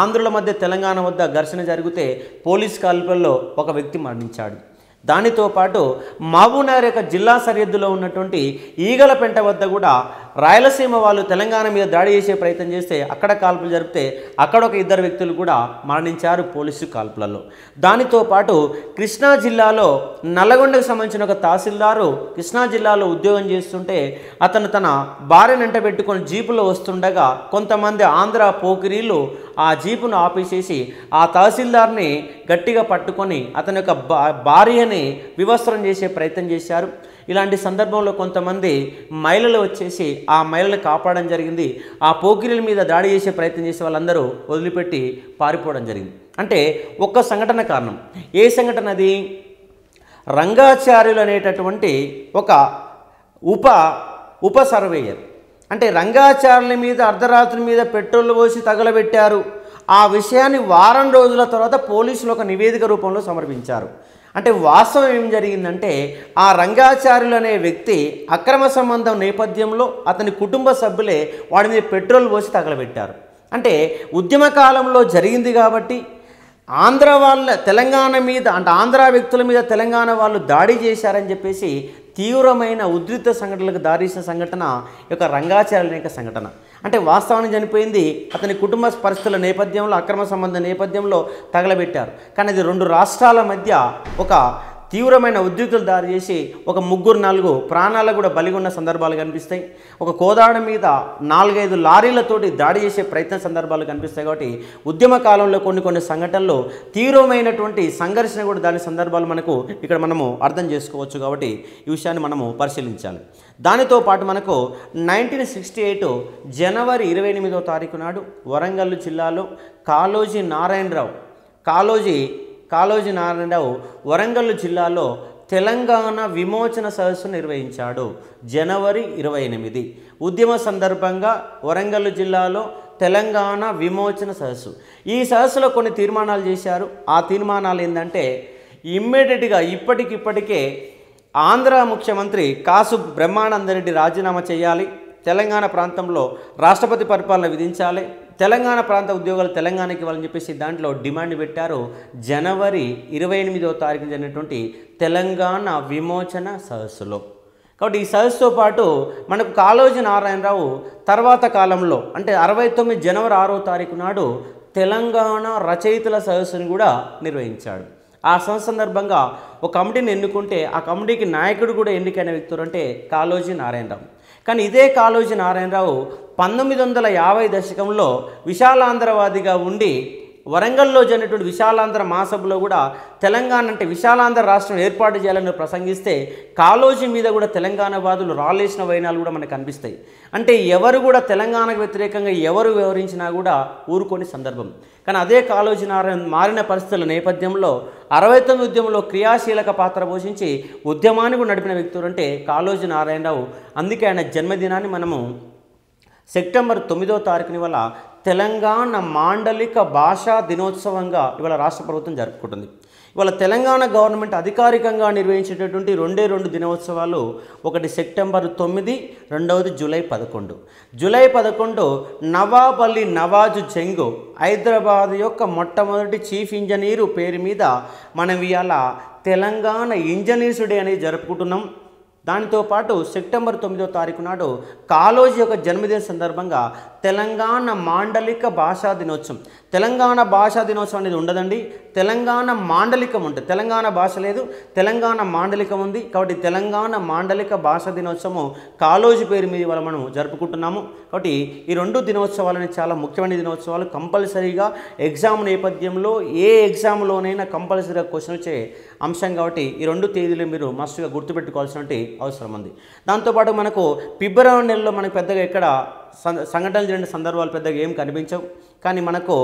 ఆంధ్రుల మధ్య తెలంగాణ వద్ద ఘర్షణ జరిగితే పోలీస్ కాల్పుల్లో ఒక వ్యక్తి మరణించాడు. దానితో పాటు మహబూబ్నగర్ యొక్క జిల్లా సరిహద్దులో ఉన్నటువంటి ఈగలపెంట వద్ద కూడా రాయలసీమ వాళ్ళు తెలంగాణ మీద దాడి చేసే ప్రయత్నం చేస్తే అక్కడ కాల్పులు జరిపితే అక్కడ ఒక 2 వ్యక్తులు కూడా మరణించారు పోలీసు కాల్పులలో. దానితో పాటు కృష్ణా జిల్లాలో నల్లగొండకు సంబంధించిన ఒక తహసీల్దారు కృష్ణా జిల్లాలో ఉద్యోగం చేస్తుంటే అతను తన భార్యను వెంట పెట్టుకొని జీపులో వస్తుండగా కొంతమంది ఆంధ్ర పోకిరీలు ఆ జీపును ఆపేసేసి ఆ తహసీల్దార్ని గట్టిగా పట్టుకొని అతని యొక్క భార్యని వివస్త్రం చేసే ప్రయత్నం చేశారు. ఇలాంటి సందర్భంలో కొంతమంది మహిళలు వచ్చేసి ఆ మహిళలు కాపాడడం జరిగింది. ఆ పోకిరీల మీద దాడి చేసే ప్రయత్నం చేసే వాళ్ళందరూ వదిలిపెట్టి పారిపోవడం జరిగింది. అంటే ఒక్క సంఘటన కారణం. ఏ సంఘటన అది? రంగాచార్యులు అనేటటువంటి ఒక ఉప ఉప సర్వేయర్. అంటే రంగాచార్యుల మీద అర్ధరాత్రి మీద పెట్రోల్ పోసి తగలబెట్టారు. ఆ విషయాన్ని వారం రోజుల తర్వాత పోలీసులు ఒక నివేదిక రూపంలో సమర్పించారు. అంటే వాస్తవం ఏం జరిగిందంటే ఆ రంగాచార్యులు అనే వ్యక్తి అక్రమ సంబంధం నేపథ్యంలో అతని కుటుంబ సభ్యులే వాడి మీద పెట్రోల్ పోసి తగలబెట్టారు. అంటే ఉద్యమ కాలంలో జరిగింది కాబట్టి ఆంధ్ర వాళ్ళ తెలంగాణ మీద అంటే ఆంధ్ర వ్యక్తుల మీద తెలంగాణ వాళ్ళు దాడి చేశారని చెప్పేసి తీవ్రమైన ఉద్రిక్త సంఘటనలకు దారిసిన సంఘటన ఈ యొక్క రంగాచార్యుల యొక్క సంఘటన. అంటే వాస్తవానికి చనిపోయింది అతని కుటుంబ పరిస్థితుల నేపథ్యంలో అక్రమ సంబంధ నేపథ్యంలో తగలబెట్టారు. కానీ అది రెండు రాష్ట్రాల మధ్య ఒక తీవ్రమైన ఉద్రిక్తలు దారి చేసి ఒక 3-4 ప్రాణాలకు కూడా బలిగొన్న సందర్భాలు కనిపిస్తాయి. ఒక కోదాడ మీద 4-5 లారీలతోటి దాడి చేసే ప్రయత్న సందర్భాలు కనిపిస్తాయి. కాబట్టి ఉద్యమ కాలంలో కొన్ని సంఘటనలు తీవ్రమైనటువంటి సంఘర్షణ కూడా దాని సందర్భాలు మనకు ఇక్కడ మనము అర్థం చేసుకోవచ్చు. కాబట్టి ఈ విషయాన్ని మనము పరిశీలించాలి. దానితో పాటు మనకు 1968 జనవరి 28వ తారీఖు నాడు వరంగల్ జిల్లాలో కాళోజీ నారాయణరావు వరంగల్ జిల్లాలో తెలంగాణ విమోచన సదస్సు నిర్వహించాడు. జనవరి 28 ఉద్యమ సందర్భంగా వరంగల్ జిల్లాలో తెలంగాణ విమోచన సదస్సు. ఈ సదస్సులో కొన్ని తీర్మానాలు చేశారు. ఆ తీర్మానాలు ఏంటంటే ఇమ్మీడియట్గా ఇప్పటికే ఆంధ్ర ముఖ్యమంత్రి కాసు బ్రహ్మానందరెడ్డి రాజీనామా చేయాలి, తెలంగాణ ప్రాంతంలో రాష్ట్రపతి పరిపాలన విధించాలి, తెలంగాణ ప్రాంత ఉద్యోగాలు తెలంగాణకి ఇవ్వాలని చెప్పేసి దాంట్లో డిమాండ్ పెట్టారు. జనవరి 28వ తారీఖున జరిగినటువంటి తెలంగాణ విమోచన సదస్సులో. కాబట్టి ఈ సదస్సుతో పాటు మనకు కాళోజీ నారాయణరావు తర్వాత కాలంలో అంటే 69 జనవరి 6వ తారీఖు నాడు తెలంగాణ రచయితల సదస్సును కూడా నిర్వహించాడు. ఆ సందర్భంగా ఒక కమిటీని ఎన్నుకుంటే ఆ కమిటీకి నాయకుడు కూడా ఎన్నికైన వ్యక్తులు అంటే కాళోజీ నారాయణరావు. కానీ ఇదే కాళోజీ నారాయణరావు 1950 దశకంలో విశాలాంధ్రవాదిగా ఉండి వరంగల్లో జరిగినటువంటి విశాలాంధ్ర మహాసభలో కూడా తెలంగాణ అంటే విశాలాంధ్ర రాష్ట్రం ఏర్పాటు చేయాలని ప్రసంగిస్తే కాళోజీ మీద కూడా తెలంగాణ వాదులు రాలేసిన వైనాలు కూడా మనకు కనిపిస్తాయి. అంటే ఎవరు కూడా తెలంగాణకు వ్యతిరేకంగా ఎవరు వివరించినా కూడా ఊరుకొని సందర్భం. కానీ అదే కాళోజీ నారాయణ మారిన పరిస్థితుల నేపథ్యంలో 69 ఉద్యమంలో క్రియాశీలక పాత్ర పోషించి ఉద్యమాన్ని కూడా నడిపిన వ్యక్తులు అంటే కాళోజీ నారాయణరావు. అందుకే ఆయన జన్మదినాన్ని మనము సెప్టెంబర్ 9వ తారీఖుని వల్ల తెలంగాణ మాండలిక భాషా దినోత్సవంగా ఇవాళ రాష్ట్ర ప్రభుత్వం జరుపుకుంటుంది. ఇవాళ తెలంగాణ గవర్నమెంట్ అధికారికంగా నిర్వహించేటటువంటి 2 దినోత్సవాలు, ఒకటి సెప్టెంబర్ 9, రెండవది జూలై 11. జూలై 11 నవాబ్ అలీ నవాజ్ జంగ్ హైదరాబాద్ యొక్క మొట్టమొదటి చీఫ్ ఇంజనీరు పేరు మీద మనం ఇవాళ తెలంగాణ ఇంజనీర్స్ డే అనేది జరుపుకుంటున్నాం. దానితో పాటు సెప్టెంబర్ 9వ తారీఖు నాడు కాళోజీ యొక్క జన్మదిన సందర్భంగా తెలంగాణ మాండలిక భాషా దినోత్సవం. తెలంగాణ భాషా దినోత్సవం అనేది ఉండదండి, తెలంగాణ మాండలికం ఉంటుంది. తెలంగాణ భాష లేదు, తెలంగాణ మాండలికం ఉంది. కాబట్టి తెలంగాణ మాండలిక భాషా దినోత్సవం కాళోజీ పేరు మీద ఇవాళ మనం జరుపుకుంటున్నాము. కాబట్టి ఈ 2 దినోత్సవాలని చాలా ముఖ్యమైన దినోత్సవాలు. కంపల్సరీగా ఎగ్జామ్ నేపథ్యంలో ఏ ఎగ్జామ్లోనైనా కంపల్సరీగా క్వశ్చన్ వచ్చే అంశం. కాబట్టి ఈ 2 తేదీలు మీరు మస్తుగా గుర్తుపెట్టుకోవాల్సినటువంటి అవసరం ఉంది. దాంతోపాటు మనకు ఫిబ్రవరి నెలలో మనకు పెద్దగా ఎక్కడ సంఘటనలు జరిగిన సందర్భాలు పెద్దగా ఏం కనిపించవు. కానీ మనకు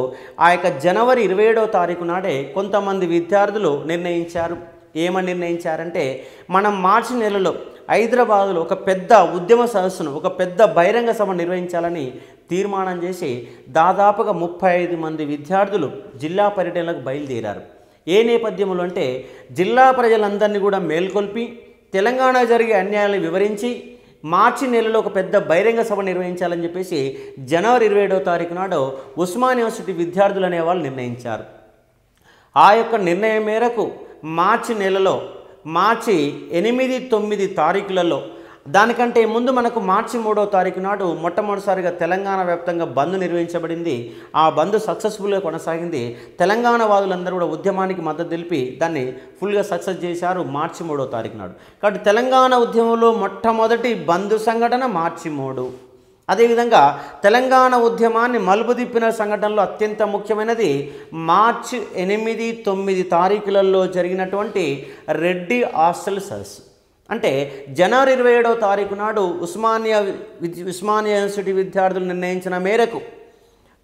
ఆ యొక్క జనవరి 27వ తారీఖు నాడే కొంతమంది విద్యార్థులు నిర్ణయించారు. ఏమని నిర్ణయించారంటే మనం మార్చి నెలలో హైదరాబాదులో ఒక పెద్ద ఉద్యమ సదస్సును, ఒక పెద్ద బహిరంగ సభ నిర్వహించాలని తీర్మానం చేసి దాదాపుగా 35 మంది విద్యార్థులు జిల్లా పర్యటనలకు బయలుదేరారు. ఏ నేపథ్యంలో అంటే జిల్లా ప్రజలందరినీ కూడా మేల్కొల్పి తెలంగాణ జరిగే అన్యాయాలను వివరించి మార్చి నెలలో ఒక పెద్ద బహిరంగ సభ నిర్వహించాలని చెప్పేసి జనవరి 27వ తారీఖు నాడు ఉస్మానియా యూనివర్సిటీ విద్యార్థులు అనేవాళ్ళు నిర్ణయించారు. ఆ యొక్క నిర్ణయం మేరకు మార్చి నెలలో మార్చి 8, 9 తారీఖులలో, దానికంటే ముందు మనకు మార్చి 3వ తారీఖు నాడు మొట్టమొదటిసారిగా తెలంగాణ వ్యాప్తంగా బంద్ నిర్వహించబడింది. ఆ బంద్ సక్సెస్ఫుల్గా కొనసాగింది. తెలంగాణ వాదులందరూ కూడా ఉద్యమానికి మద్దతు తెలిపి దాన్ని ఫుల్గా సక్సెస్ చేశారు మార్చి 3వ తారీఖు నాడు. కాబట్టి తెలంగాణ ఉద్యమంలో మొట్టమొదటి బంద్ సంఘటన మార్చి 3. అదేవిధంగా తెలంగాణ ఉద్యమాన్ని మలుపు తిప్పిన సంఘటనలో అత్యంత ముఖ్యమైనది మార్చి 8, 9 తారీఖులలో జరిగినటువంటి రెడ్డి హాస్టల్ సదస్సు. అంటే జనవరి 27వ తారీఖు నాడు ఉస్మానియా యూనివర్సిటీ విద్యార్థులు నిర్ణయించిన మేరకు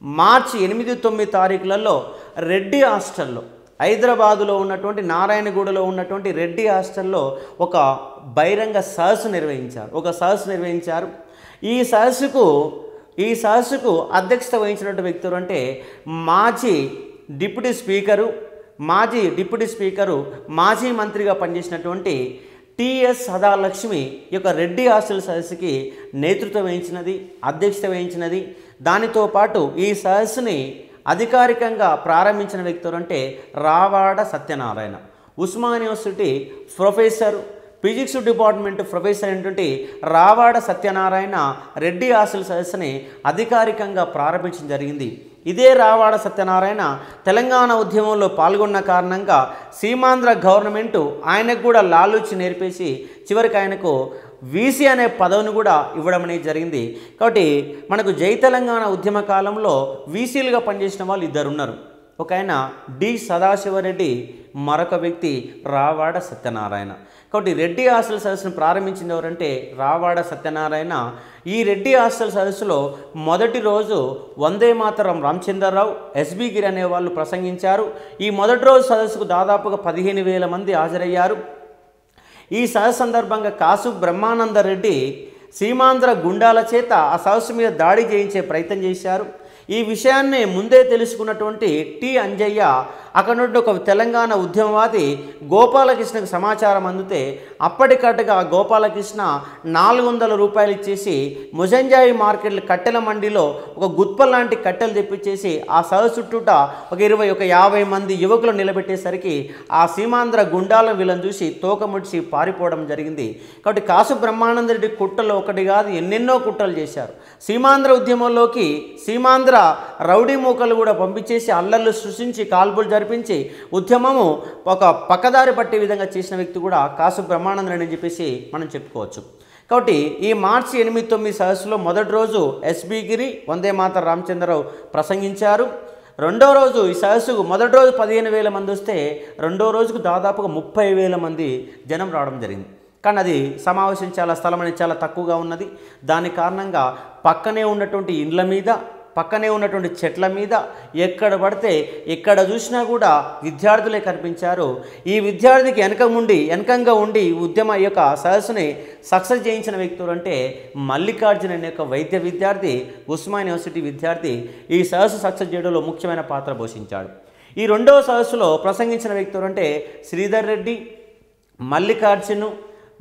మార్చి 8, 9 తారీఖులలో రెడ్డి హాస్టల్లో హైదరాబాదులో ఉన్నటువంటి నారాయణగూడలో ఉన్నటువంటి రెడ్డి హాస్టల్లో ఒక బహిరంగ సదస్సు నిర్వహించారు. ఈ సదస్సుకు అధ్యక్షత వహించినటువంటి వ్యక్తులు అంటే మాజీ డిప్యూటీ స్పీకరు మాజీ మంత్రిగా పనిచేసినటువంటి టిఎస్ సదాలక్ష్మి ఈ యొక్క రెడ్డి హాస్టల్ సదస్సుకి నేతృత్వం వహించినది, అధ్యక్షత వహించినది. దానితో పాటు ఈ సదస్సుని అధికారికంగా ప్రారంభించిన వ్యక్తులు అంటే Ravada Satyanarayana, Osmania university professor, physics department professor అయినటువంటి రావాడ సత్యనారాయణ రెడ్డి హాస్టల్ సదస్సుని అధికారికంగా ప్రారంభించడం జరిగింది. ఇదే రావాడ సత్యనారాయణ తెలంగాణ ఉద్యమంలో పాల్గొన్న కారణంగా సీమాంధ్ర గవర్నమెంటు ఆయనకు కూడా లాలూచి నేర్పేసి చివరికి ఆయనకు వీసీ అనే పదవిని కూడా ఇవ్వడం అనేది జరిగింది. కాబట్టి మనకు జై తెలంగాణ ఉద్యమ కాలంలో వీసీలుగా పనిచేసిన వాళ్ళు ఇద్దరు ఉన్నారు. ఒక ఆయన డి సదాశివరెడ్డి, మరొక వ్యక్తి రావాడ సత్యనారాయణ. కాబట్టి రెడ్డి హాస్టల్ సదస్సును ప్రారంభించింది ఎవరంటే రావాడ సత్యనారాయణ. ఈ రెడ్డి హాస్టల్ సదస్సులో మొదటి రోజు వందే మాతరం రామచంద్రరావు, ఎస్బి గిరి అనే వాళ్ళు ప్రసంగించారు. ఈ మొదటి రోజు సదస్సుకు దాదాపుగా 15,000 మంది హాజరయ్యారు. ఈ సదస్సు సందర్భంగా కాసు బ్రహ్మానందరెడ్డి సీమాంధ్ర గుండాల చేత ఆ సదస్సు మీద దాడి చేయించే ప్రయత్నం చేశారు. ఈ విషయాన్ని ముందే తెలుసుకున్నటువంటి టి అంజయ్య అక్కడ నుండి ఒక తెలంగాణ ఉద్యమవాది గోపాలకృష్ణకు సమాచారం అందితే అప్పటికట్టుగా గోపాలకృష్ణ 400 రూపాయలు ఇచ్చేసి ముజంజాయి మార్కెట్ కట్టెల మండిలో ఒక గుత్ప లాంటి కట్టెలు తెప్పించేసి ఆ సదస్సు చుట్టూట ఒక 50 మంది యువకులు నిలబెట్టేసరికి ఆ సీమాంధ్ర గుండాల వీళ్ళని చూసి తోకముడిచి పారిపోవడం జరిగింది. కాబట్టి కాసు బ్రహ్మానందరెడ్డి కుట్రలు ఒకటి కాదు ఎన్నెన్నో కుట్రలు చేశారు. సీమాంధ్ర ఉద్యమంలోకి సీమాంధ్ర రౌడీ మూకలు కూడా పంపించేసి అల్లర్లు సృష్టించి కాల్పులు జరిపించి ఉద్యమము ఒక పక్కదారి పట్టే విధంగా చేసిన వ్యక్తి కూడా కాసు బ్రహ్మానందరెడ్డి అని చెప్పేసి మనం చెప్పుకోవచ్చు. కాబట్టి ఈ మార్చి 8-9 సదస్సులో మొదటి రోజు ఎస్బి గిరి, వందే మాతర రామచంద్రరావు ప్రసంగించారు. రెండో రోజు ఈ సదస్సుకు మొదటి రోజు 15,000 మంది వస్తే రెండో రోజుకు దాదాపుగా 30,000 మంది జనం రావడం జరిగింది. కానీ అది సమావేశం స్థలం అనేది చాలా తక్కువగా ఉన్నది. దాని కారణంగా పక్కనే ఉన్నటువంటి ఇండ్ల మీద, పక్కనే ఉన్నటువంటి చెట్ల మీద ఎక్కడ పడితే ఎక్కడ చూసినా కూడా విద్యార్థులే కనిపించారు. ఈ విద్యార్థికి వెనకంగా ఉండి ఉద్యమ యొక్క సదస్సుని సక్సెస్ చేయించిన వ్యక్తులు అంటే మల్లికార్జున అనే యొక్క వైద్య విద్యార్థి, ఉస్మానియా యూనివర్సిటీ విద్యార్థి ఈ సదస్సు సక్సెస్ చేయడంలో ముఖ్యమైన పాత్ర పోషించాడు. ఈ రెండవ సదస్సులో ప్రసంగించిన వ్యక్తులు అంటే శ్రీధర్ రెడ్డి, మల్లికార్జును,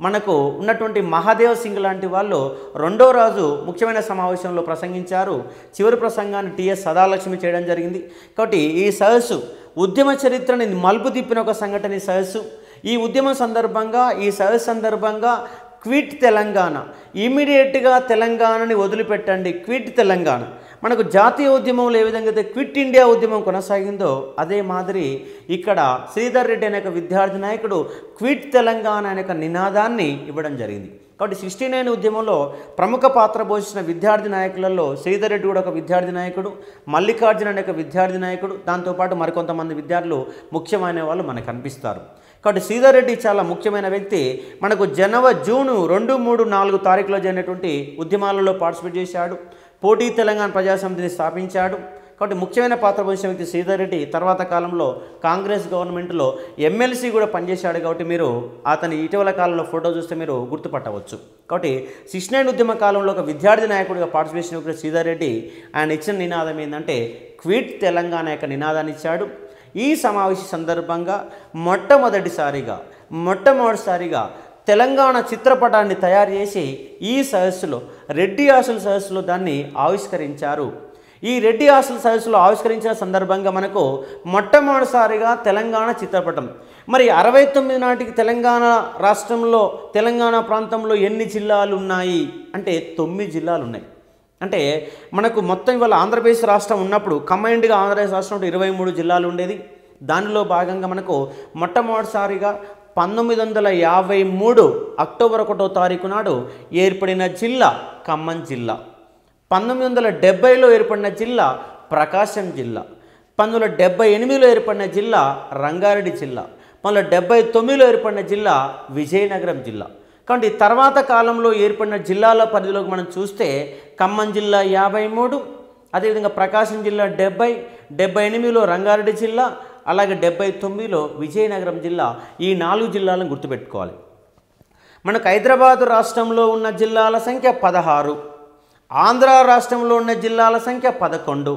మనకు ఉన్నటువంటి మహాదేవ్ సింగ్ లాంటి వాళ్ళు రెండో రోజు ముఖ్యమైన సమావేశంలో ప్రసంగించారు. చివరి ప్రసంగాన్ని టిఎస్ సదాలక్ష్మి చేయడం జరిగింది. కాబట్టి ఈ సదస్సు ఉద్యమ చరిత్రని మలుపు తిప్పిన ఒక సంఘటన ఈ సదస్సు. ఈ సదస్సు సందర్భంగా క్విట్ తెలంగాణ, ఇమీడియట్గా తెలంగాణని వదిలిపెట్టండి, క్విట్ తెలంగాణ. మనకు జాతీయ ఉద్యమంలో ఏ విధంగా అయితే క్విట్ ఇండియా ఉద్యమం కొనసాగిందో అదే మాదిరి ఇక్కడ శ్రీధర్ రెడ్డి అనే విద్యార్థి నాయకుడు క్విట్ తెలంగాణ అనే నినాదాన్ని ఇవ్వడం జరిగింది. కాబట్టి 69 ఉద్యమంలో ప్రముఖ పాత్ర పోషించిన విద్యార్థి నాయకులలో శ్రీధర్ రెడ్డి కూడా ఒక విద్యార్థి నాయకుడు, మల్లికార్జున అనే విద్యార్థి నాయకుడు, దాంతోపాటు మరికొంతమంది విద్యార్థులు ముఖ్యమైన వాళ్ళు మనకు కనిపిస్తారు. కాబట్టి శ్రీధర్ రెడ్డి చాలా ముఖ్యమైన వ్యక్తి. మనకు జూన్ 2, 3, 4 తారీఖులో జరిగినటువంటి ఉద్యమాలలో పార్టిసిపేట్ చేశాడు. పోటీ తెలంగాణ ప్రజాసమితిని స్థాపించాడు. కాబట్టి ముఖ్యమైన పాత్ర పోషించిన వ్యక్తి శ్రీధర్ రెడ్డి. తర్వాత కాలంలో కాంగ్రెస్ గవర్నమెంట్లో ఎమ్మెల్సీ కూడా పనిచేశాడు. కాబట్టి మీరు అతని ఇటీవల కాలంలో ఫోటో చూస్తే మీరు గుర్తుపట్టవచ్చు. కాబట్టి 69 ఉద్యమ కాలంలో ఒక విద్యార్థి నాయకుడిగా పార్టిసిపేట్ చేసిన శ్రీధర్ రెడ్డి ఆయన ఇచ్చిన నినాదం ఏంటంటే క్విట్ తెలంగాణ యొక్క నినాదాన్ని ఇచ్చాడు. ఈ సమావేశ సందర్భంగా మొట్టమొదటిసారిగా తెలంగాణ చిత్రపటాన్ని తయారు చేసి ఈ సదస్సులో రెడ్డి హాస్టల్ సదస్సులో దాన్ని ఆవిష్కరించారు. ఈ రెడ్డి హాస్టల్ సదస్సులో ఆవిష్కరించిన సందర్భంగా మనకు మొట్టమొదటిసారిగా తెలంగాణ చిత్రపటం. మరి 69 నాటికి తెలంగాణ రాష్ట్రంలో, తెలంగాణ ప్రాంతంలో ఎన్ని జిల్లాలు ఉన్నాయి అంటే 9 జిల్లాలు ఉన్నాయి. అంటే మనకు మొత్తం ఇవాళ ఆంధ్రప్రదేశ్ రాష్ట్రం ఉన్నప్పుడు కంబైన్డ్గా ఆంధ్రప్రదేశ్ రాష్ట్రంలో 23 జిల్లాలు ఉండేది. దానిలో భాగంగా మనకు మొట్టమొదటిసారిగా 1953 అక్టోబర్ 1వ తారీఖు నాడు ఏర్పడిన జిల్లా ఖమ్మం జిల్లా. 1970లో ఏర్పడిన జిల్లా ప్రకాశం జిల్లా. 1978లో ఏర్పడిన జిల్లా రంగారెడ్డి జిల్లా. 1979లో ఏర్పడిన జిల్లా విజయనగరం జిల్లా. కాబట్టి తర్వాత కాలంలో ఏర్పడిన జిల్లాల పరిధిలోకి మనం చూస్తే ఖమ్మం జిల్లా 53, అదేవిధంగా ప్రకాశం జిల్లా 70, 78లో రంగారెడ్డి జిల్లా, అలాగే 79లో విజయనగరం జిల్లా. ఈ 4 జిల్లాలను గుర్తుపెట్టుకోవాలి. మనకు హైదరాబాదు రాష్ట్రంలో ఉన్న జిల్లాల సంఖ్య 16, ఆంధ్ర రాష్ట్రంలో ఉన్న జిల్లాల సంఖ్య 11.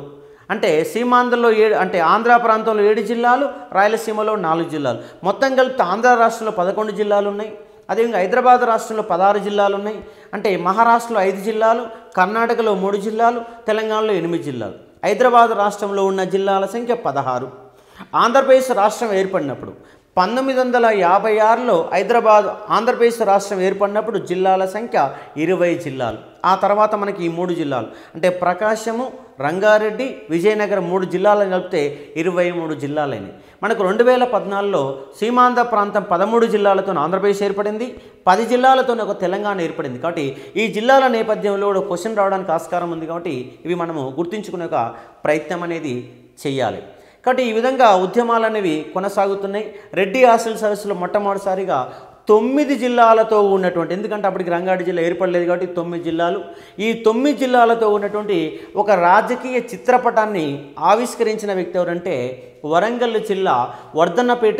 అంటే సీమాంధ్రలో అంటే ఆంధ్ర ప్రాంతంలో 7 జిల్లాలు, రాయలసీమలో 4 జిల్లాలు, మొత్తం కలిపితే ఆంధ్ర రాష్ట్రంలో 11 జిల్లాలు ఉన్నాయి. అదేవిధంగా హైదరాబాద్ రాష్ట్రంలో 16 జిల్లాలు ఉన్నాయి. అంటే మహారాష్ట్రలో 5 జిల్లాలు, కర్ణాటకలో 3 జిల్లాలు, తెలంగాణలో 8 జిల్లాలు. హైదరాబాద్ రాష్ట్రంలో ఉన్న జిల్లాల సంఖ్య 16. ఆంధ్రప్రదేశ్ రాష్ట్రం ఏర్పడినప్పుడు 1956లో ఆంధ్రప్రదేశ్ రాష్ట్రం ఏర్పడినప్పుడు జిల్లాల సంఖ్య 20 జిల్లాలు. ఆ తర్వాత మనకి ఈ 3 జిల్లాలు అంటే ప్రకాశము, రంగారెడ్డి, విజయనగరం 3 జిల్లాలను కలిపితే 23 జిల్లాలైనవి. మనకు 2014లో సీమాంధ్ర ప్రాంతం 13 జిల్లాలతో ఆంధ్రప్రదేశ్ ఏర్పడింది, 10 జిల్లాలతో ఒక తెలంగాణ ఏర్పడింది. కాబట్టి ఈ జిల్లాల నేపథ్యంలో కూడా క్వశ్చన్ రావడానికి ఆస్కారం ఉంది. కాబట్టి ఇవి మనము గుర్తుంచుకునే ఒక ప్రయత్నం అనేది చేయాలి. కాబట్టి ఈ విధంగా ఉద్యమాలు అనేవి కొనసాగుతున్నాయి. రెడ్డి హాస్టల్ సర్వీస్లో మొట్టమొదటిసారిగా 9 జిల్లాలతో ఉన్నటువంటి, ఎందుకంటే అప్పటికి రంగారెడ్డి జిల్లా ఏర్పడలేదు కాబట్టి 9 జిల్లాలు, ఈ 9 జిల్లాలతో ఉన్నటువంటి ఒక రాజకీయ చిత్రపటాన్ని ఆవిష్కరించిన వ్యక్తి ఎవరంటే వరంగల్ జిల్లా వర్ధన్నపేట